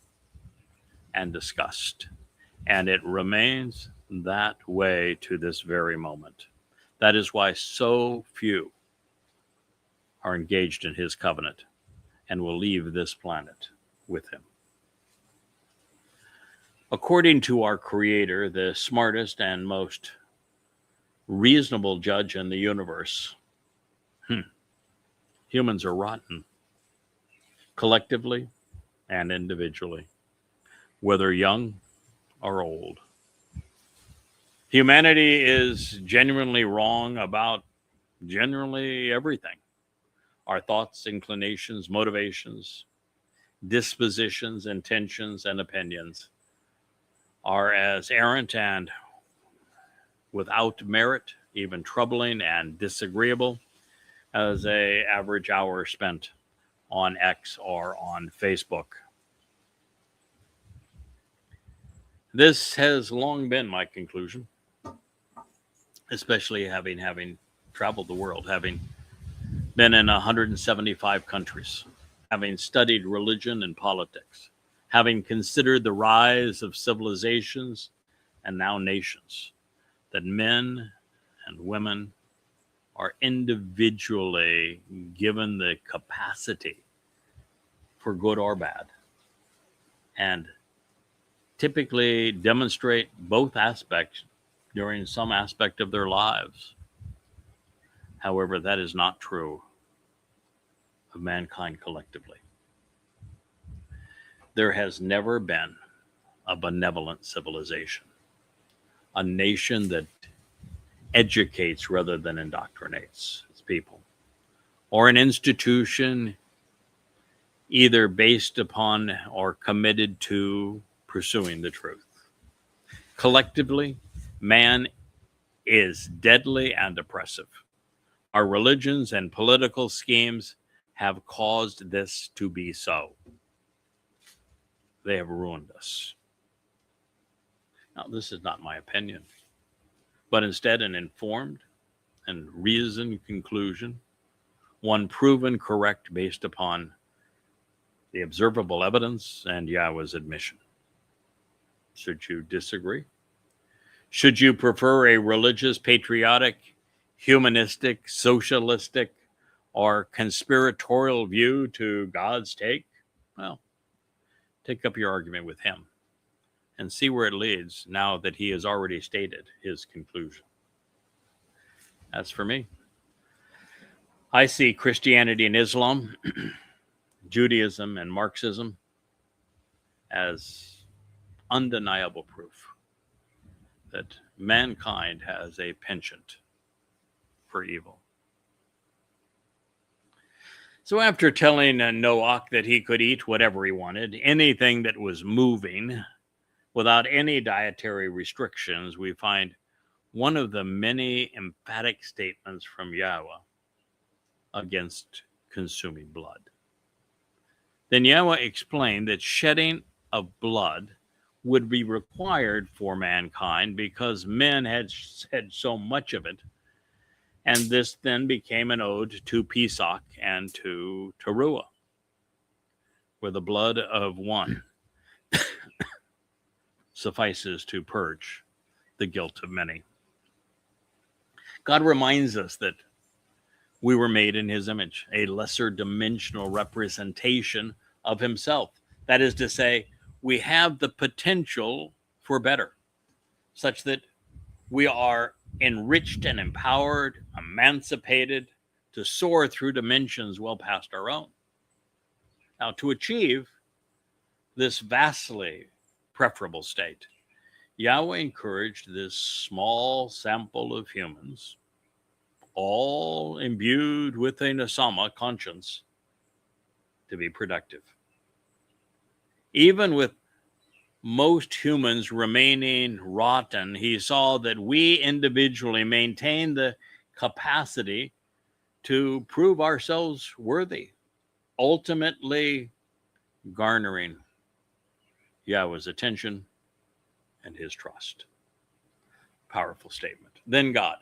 and disgust, and it remains that way to this very moment. That is why so few are engaged in his covenant and will leave this planet with him. According to our Creator, the smartest and most reasonable judge in the universe, humans are rotten, collectively and individually, whether young or old. Humanity is genuinely wrong about generally everything. Our thoughts, inclinations, motivations, dispositions, intentions, and opinions are as errant and without merit, even troubling and disagreeable, as an average hour spent on X or on Facebook. This has long been my conclusion, especially having traveled the world, having been in 175 countries, having studied religion and politics, having considered the rise of civilizations and now nations, that men and women are individually given the capacity for good or bad, and typically demonstrate both aspects during some aspect of their lives. However, that is not true of mankind collectively. There has never been a benevolent civilization, a nation that educates rather than indoctrinates its people, or an institution either based upon or committed to pursuing the truth. Collectively, man is deadly and oppressive. Our religions and political schemes have caused this to be so. They have ruined us. Now, this is not my opinion, but instead an informed and reasoned conclusion, one proven correct based upon the observable evidence and Yahweh's admission. Should you disagree? Should you prefer a religious, patriotic, humanistic, socialistic, or conspiratorial view to God's take? Well, take up your argument with him and see where it leads now that he has already stated his conclusion. As for me, I see Christianity and Islam, Judaism and Marxism as undeniable proof that mankind has a penchant for evil. So after telling Noach that he could eat whatever he wanted, anything that was moving, without any dietary restrictions, we find one of the many emphatic statements from Yahweh against consuming blood. Then Yahowah explained that shedding of blood would be required for mankind because men had shed so much of it. And this then became an ode to Pesach and to Towrah, where the blood of one suffices to purge the guilt of many. God reminds us that we were made in his image, a lesser dimensional representation of himself. That is to say, we have the potential for better, such that we are enriched and empowered, emancipated to soar through dimensions well past our own. Now, to achieve this vastly preferable state, Yahowah encouraged this small sample of humans, all imbued with a Nasama conscience, to be productive. Even with most humans remaining rotten, he saw that we individually maintain the capacity to prove ourselves worthy, ultimately garnering Yahowah's attention and his trust. Powerful statement. Then God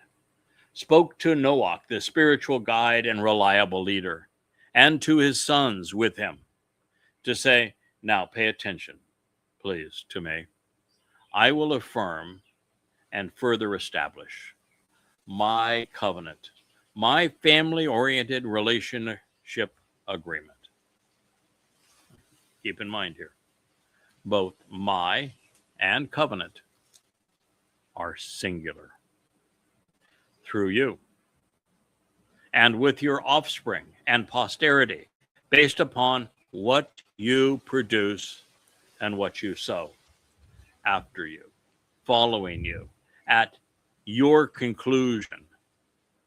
spoke to Noach, the spiritual guide and reliable leader, and to his sons with him to say, now pay attention, please, to me. I will affirm and further establish my covenant, my family-oriented relationship agreement. Keep in mind here, both my and covenant are singular. Through you and with your offspring and posterity, based upon what you produce and what you sow after you, following you, at your conclusion,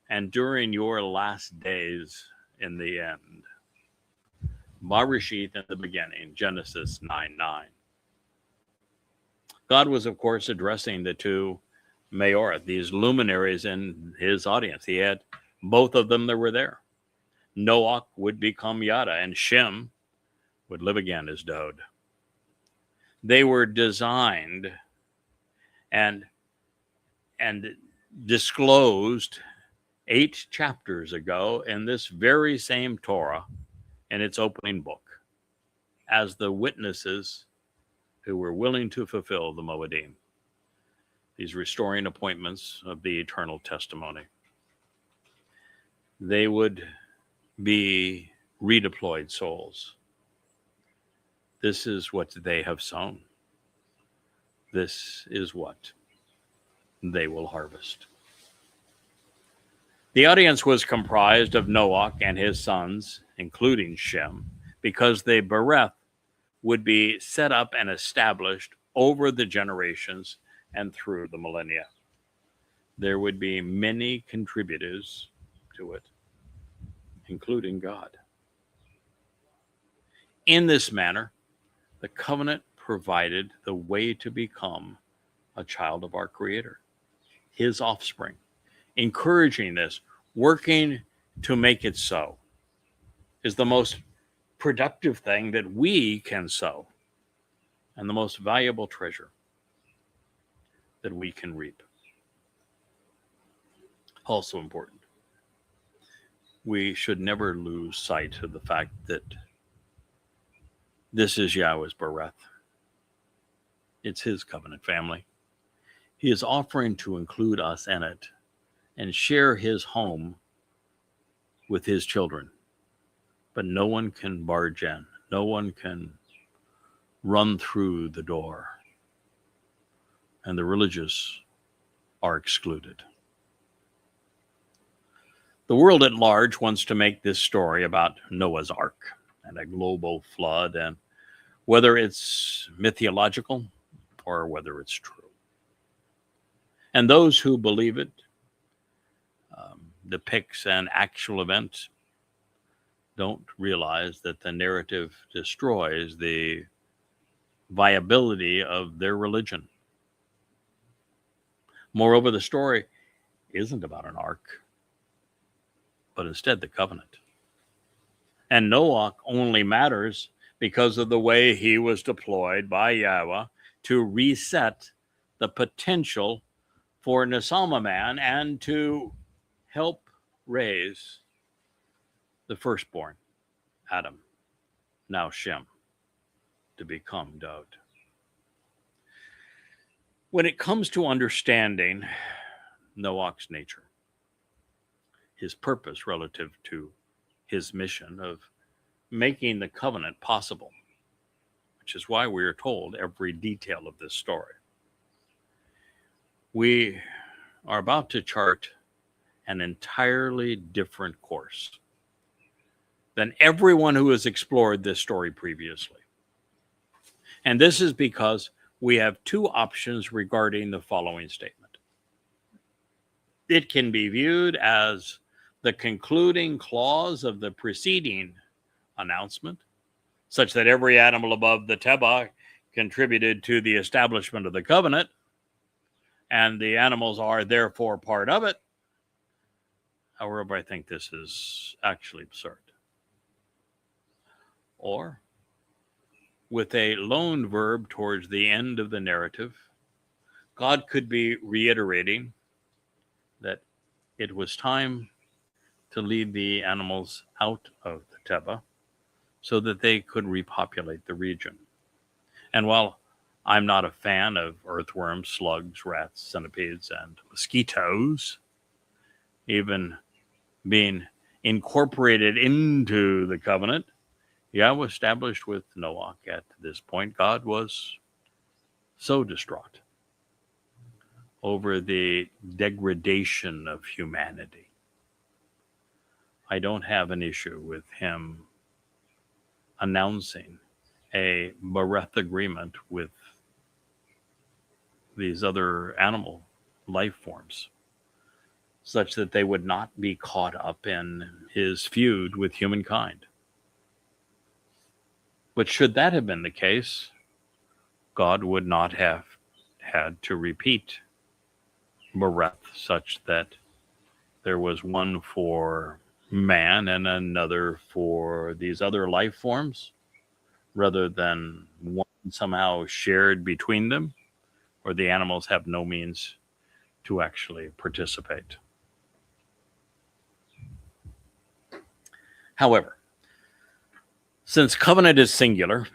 and during your last days in the end. Bereshith in the beginning, Genesis 9:9. God was, of course, addressing the two Ma'owr, these luminaries in his audience. He had both of them that were there. Noach would become Yada, and Shem would live again as Dowd. They were designed and disclosed 8 chapters ago in this very same Towrah in its opening book as the witnesses who were willing to fulfill the Moedim, these restoring appointments of the eternal testimony. They would be redeployed souls. This is what they have sown. This is what they will harvest. The audience was comprised of Noach and his sons, including Shem, because the Beryth would be set up and established over the generations and through the millennia. There would be many contributors to it, including God. In this manner, the covenant provided the way to become a child of our Creator, his offspring, encouraging this, working to make it so, is the most productive thing that we can sow and the most valuable treasure that we can reap. Also important, we should never lose sight of the fact that this is Yahowah's Beryth. It's his covenant family. He is offering to include us in it and share his home with his children. But no one can barge in. No one can run through the door. And the religious are excluded. The world at large wants to make this story about Noah's Ark and a global flood, and whether it's mythological or whether it's true. And those who believe it depicts an actual event don't realize that the narrative destroys the viability of their religion. Moreover, the story isn't about an ark, but instead the covenant. And Noach only matters because of the way he was deployed by Yahowah to reset the potential for Nesama man and to help raise the firstborn, Adam, now Shem, to become Dowd. When it comes to understanding Noach's nature, his purpose relative to his mission of making the covenant possible, which is why we are told every detail of this story, we are about to chart an entirely different course than everyone who has explored this story previously. And this is because we have two options regarding the following statement. It can be viewed as the concluding clause of the preceding announcement, such that every animal above the Tebah contributed to the establishment of the covenant, and the animals are therefore part of it. However, I think this is actually absurd. Or, with a lone verb towards the end of the narrative, God could be reiterating that it was time to lead the animals out of the Tebah so that they could repopulate the region. And while I'm not a fan of earthworms, slugs, rats, centipedes, and mosquitoes even being incorporated into the covenant Yahowah established with Noach at this point, God was so distraught over the degradation of humanity. I don't have an issue with him announcing a Beryth agreement with these other animal life forms, such that they would not be caught up in his feud with humankind. But should that have been the case, God would not have had to repeat Beryth such that there was one for man and another for these other life forms, rather than one somehow shared between them, or the animals have no means to actually participate. However, since covenant is singular,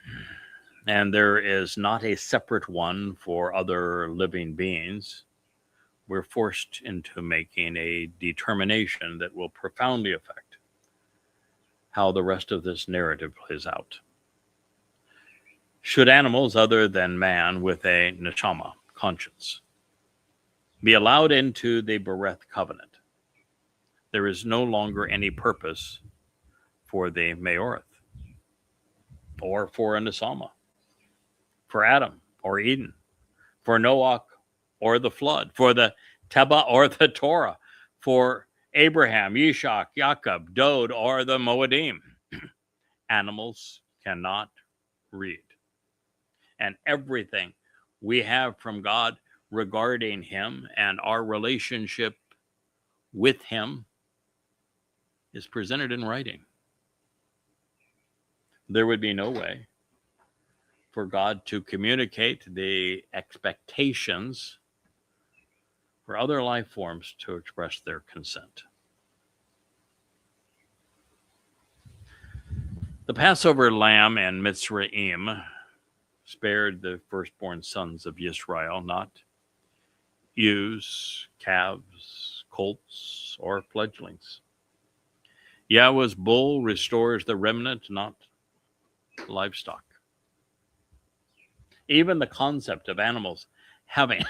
and there is not a separate one for other living beings, we're forced into making a determination that will profoundly affect how the rest of this narrative plays out. Should animals other than man with a neshama, conscience, be allowed into the Beryth covenant, there is no longer any purpose for the Ma'owr, or for a Nesama, for Adam or Eden, for Noach or the flood, for the Tebah or the Towrah, for Abraham, Yishak, Jacob, Dowd, or the Moadim. Animals cannot read. And everything we have from God regarding him and our relationship with him is presented in writing. There would be no way for God to communicate the expectations for other life forms to express their consent. The Passover lamb in Miqra'ey spared the firstborn sons of Israel, not ewes, calves, colts, or fledglings. Yahweh's bull restores the remnant, not livestock. Even the concept of animals having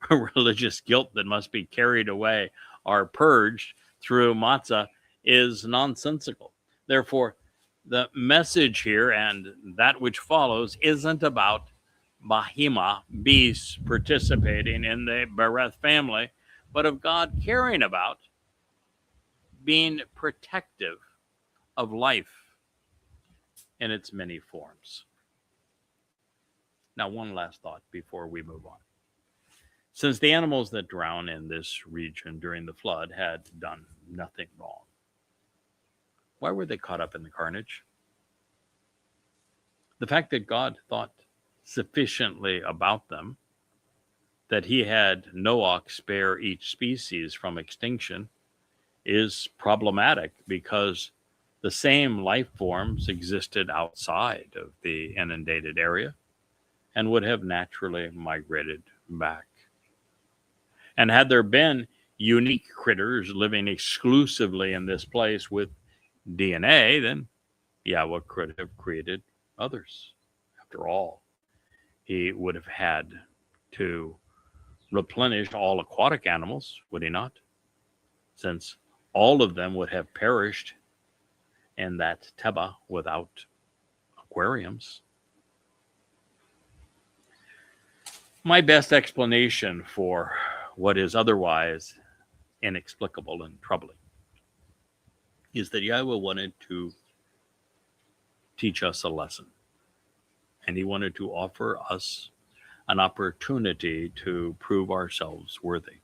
a religious guilt that must be carried away or purged through matzah is nonsensical. Therefore, the message here and that which follows isn't about Bahima, beasts, participating in the Beryth family, but of God caring about being protective of life in its many forms. Now, one last thought before we move on. Since the animals that drown in this region during the flood had done nothing wrong, why were they caught up in the carnage? The fact that God thought sufficiently about them that he had Noach spare each species from extinction is problematic, because the same life forms existed outside of the inundated area and would have naturally migrated back. And had there been unique critters living exclusively in this place with DNA, then Yahweh could have created others. After all, he would have had to replenish all aquatic animals, would he not? Since all of them would have perished in that Tebah without aquariums. My best explanation for what is otherwise inexplicable and troubling is that Yahweh wanted to teach us a lesson, and he wanted to offer us an opportunity to prove ourselves worthy.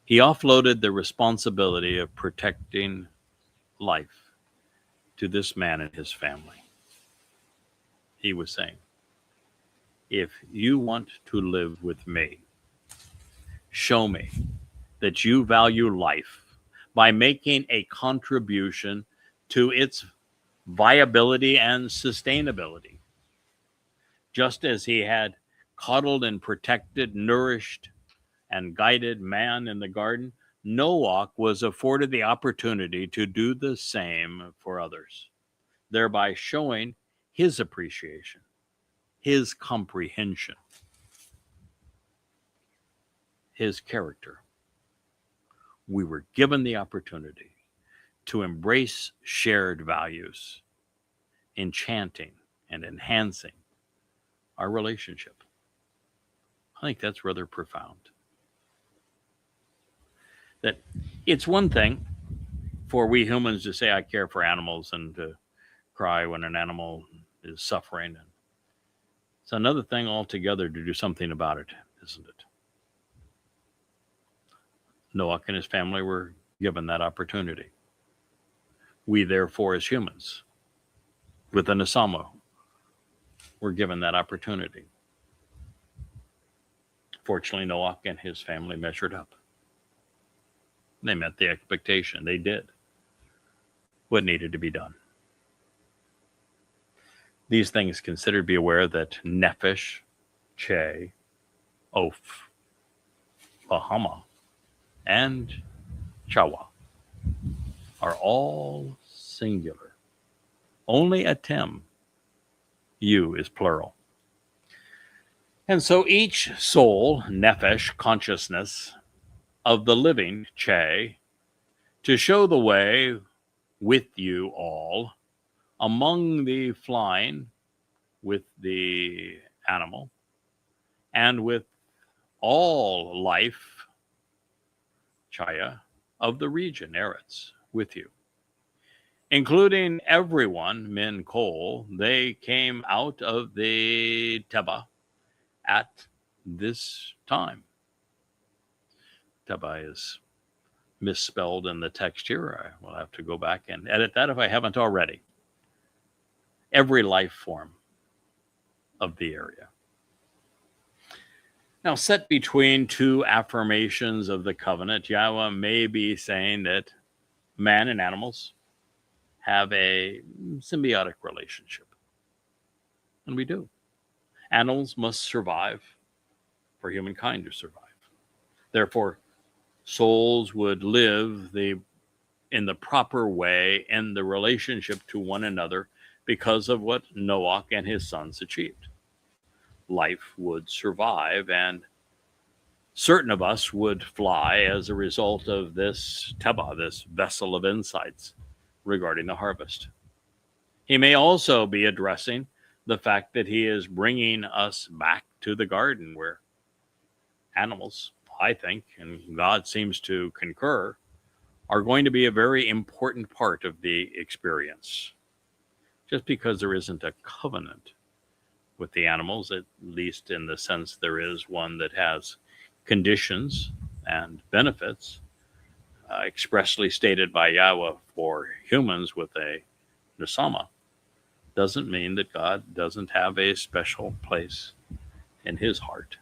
He offloaded the responsibility of protecting life to this man and his family. He was saying, if you want to live with me, show me that you value life by making a contribution to its viability and sustainability. Just as he had coddled and protected, nourished, and guided man in the garden, Noach was afforded the opportunity to do the same for others, thereby showing his appreciation, his comprehension, his character. We were given the opportunity to embrace shared values, enchanting and enhancing our relationship. I think that's rather profound. That it's one thing for we humans to say, I care for animals, and to cry when an animal is suffering. And it's another thing altogether to do something about it, isn't it? Noach and his family were given that opportunity. We, therefore, as humans, with the Nesamo, were given that opportunity. Fortunately, Noach and his family measured up. They met the expectation. They did what needed to be done. These things considered, be aware that Nephesh, Che, Oph, Bahama, and Chawa are all singular. Only Atem, you, is plural. And so each soul, Nephesh, consciousness, of the living, Che, to show the way with you all, among the flying, with the animal, and with all life, Chaya, of the region, Eretz, with you. Including everyone, Min Kol, they came out of the Tebah at this time. Tebah is misspelled in the text here. I will have to go back and edit that if I haven't already. Every life form of the area. Now, set between two affirmations of the covenant, Yahweh may be saying that man and animals have a symbiotic relationship. And we do. Animals must survive for humankind to survive. Therefore, souls would live in the proper way in the relationship to one another because of what Noach and his sons achieved. Life would survive, and certain of us would fly as a result of this Tebah, this vessel of insights regarding the harvest. He may also be addressing the fact that he is bringing us back to the garden, where animals, I think, and God seems to concur, are going to be a very important part of the experience. Just because there isn't a covenant with the animals, at least in the sense there is one that has conditions and benefits expressly stated by Yahweh for humans with a Nesama, doesn't mean that God doesn't have a special place in his heart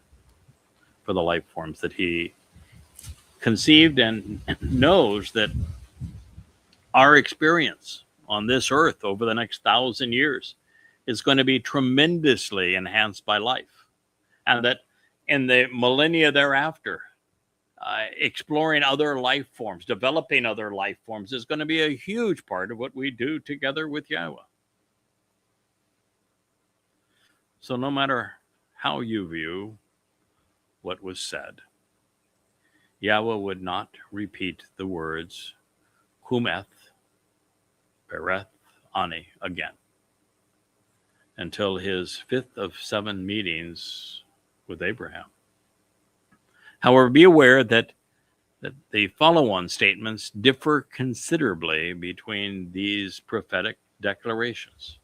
for the life forms that he conceived, and knows that our experience on this earth over the next 1,000 years is going to be tremendously enhanced by life. And that in the millennia thereafter, exploring other life forms, developing other life forms is going to be a huge part of what we do together with Yahowah. So no matter how you view what was said, Yahowah would not repeat the words Kumeth, Beryth, Ani again until his 5th of 7 meetings with Abraham. However, be aware that the follow-on statements differ considerably between these prophetic declarations.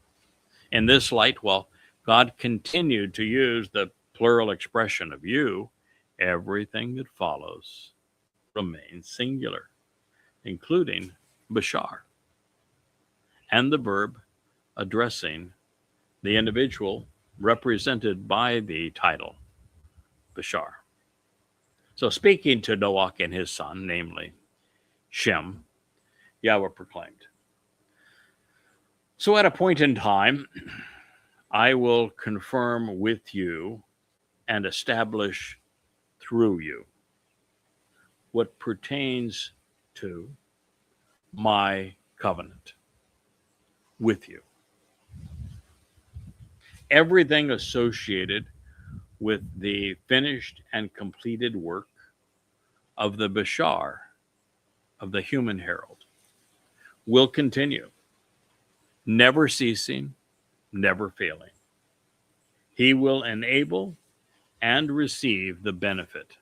In this light, while God continued to use the plural expression of you, everything that follows remains singular, including Bashar, and the verb addressing the individual represented by the title Bashar. So speaking to Noach and his son, namely Shem, Yahowah proclaimed, so at a point in time, I will confirm with you and establish through you what pertains to my covenant with you. Everything associated with the finished and completed work of the Bashar, of the human herald, will continue, never ceasing, never failing. He will enable and receive the benefit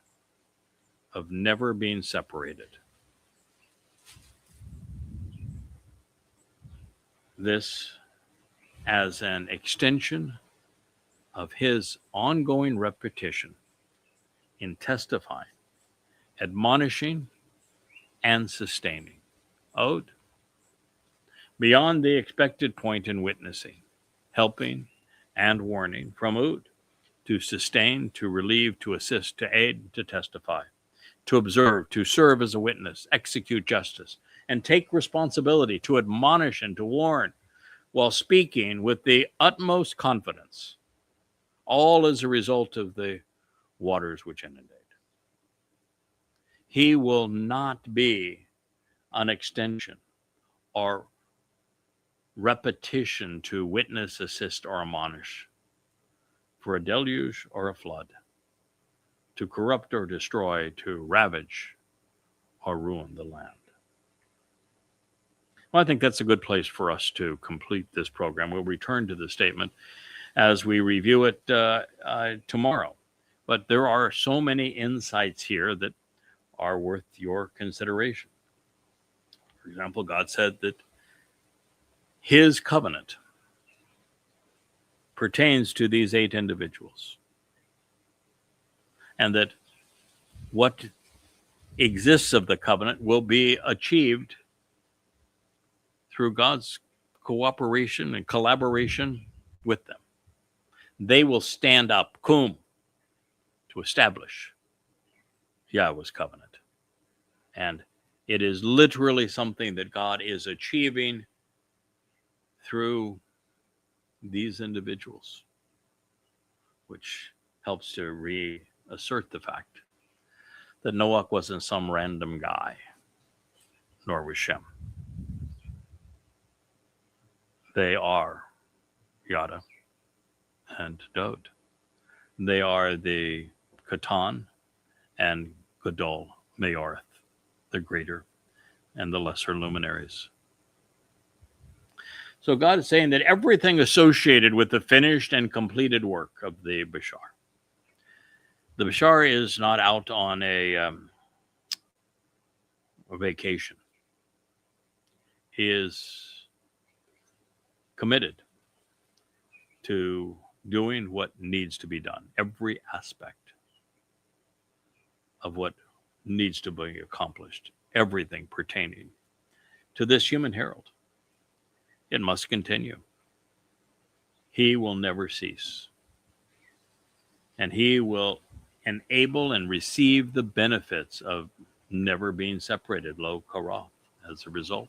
of never being separated. This as an extension of his ongoing repetition in testifying, admonishing, and sustaining. Ode. Beyond the expected point in witnessing, helping, and warning, from Ood, to sustain, to relieve, to assist, to aid, to testify, to observe, to serve as a witness, execute justice, and take responsibility, to admonish and to warn, while speaking with the utmost confidence, all as a result of the waters which inundate. He will not be an extension or repetition to witness, assist, or admonish for a deluge or a flood, to corrupt or destroy, to ravage or ruin the land. Well, I think that's a good place for us to complete this program. We'll return to the statement as we review it tomorrow. But there are so many insights here that are worth your consideration. For example, God said that his covenant pertains to these 8 individuals, and that what exists of the covenant will be achieved through God's cooperation and collaboration with them. They will stand up, kum, to establish Yahweh's covenant. And it is literally something that God is achieving through these individuals, which helps to reassert the fact that Noach wasn't some random guy, nor was Shem. They are Yada and Dowd. They are the Qatan and Gadowl Ma'owr, the greater and the lesser luminaries. So God is saying that everything associated with the finished and completed work of the Bashar. The Bashar is not out on a vacation. He is committed to doing what needs to be done, every aspect of what needs to be accomplished, everything pertaining to this human herald. It must continue. He will never cease. And he will enable and receive the benefits of never being separated, lo kara, as a result.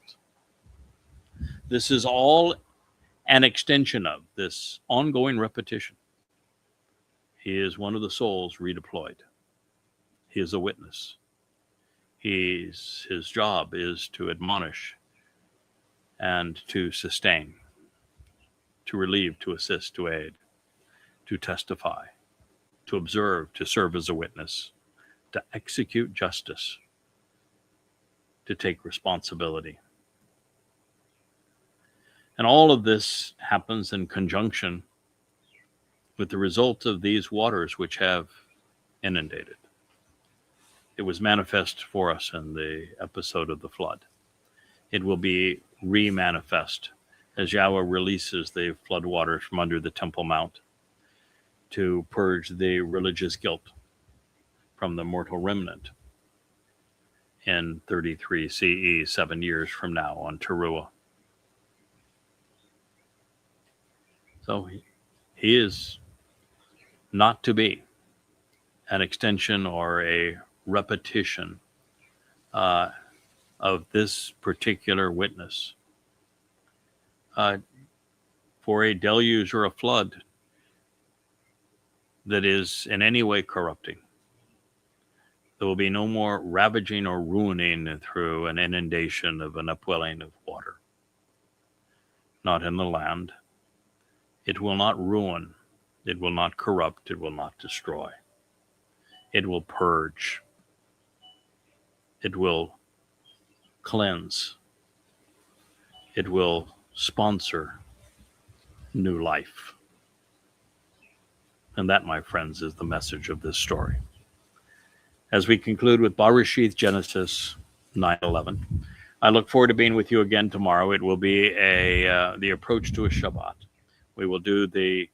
This is all an extension of this ongoing repetition. He is one of the souls redeployed. He is a witness. His job is to admonish and to sustain, to relieve, to assist, to aid, to testify, to observe, to serve as a witness, to execute justice, to take responsibility. And all of this happens in conjunction with the result of these waters which have inundated. It was manifest for us in the episode of the flood. It will be re-manifest as Yahowah releases the flood waters from under the Temple Mount to purge the religious guilt from the mortal remnant in 33 CE, 7 years from now on Towrah. So he is not to be an extension or a repetition of this particular witness. For a deluge or a flood that is in any way corrupting, there will be no more ravaging or ruining through an inundation of an upwelling of water. Not in the land. It will not ruin. It will not corrupt. It will not destroy. It will purge. It will cleanse. It will sponsor new life. And that, my friends, is the message of this story. As we conclude with Bereshith, Genesis 9:11, I look forward to being with you again tomorrow. It will be the approach to a Shabbat. We will do the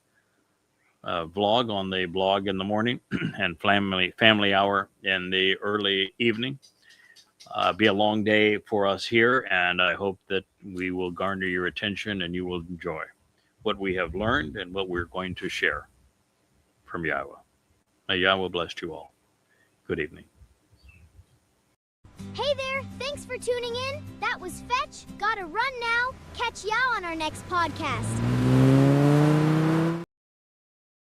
vlog on the blog in the morning and family hour in the early evening. Be a long day for us here, and I hope that we will garner your attention and you will enjoy what we have learned and what we're going to share from Yahowah. May Yahowah bless you all. Good evening. Hey there, thanks for tuning in. That was Fetch. Gotta run now. Catch Yao on our next podcast.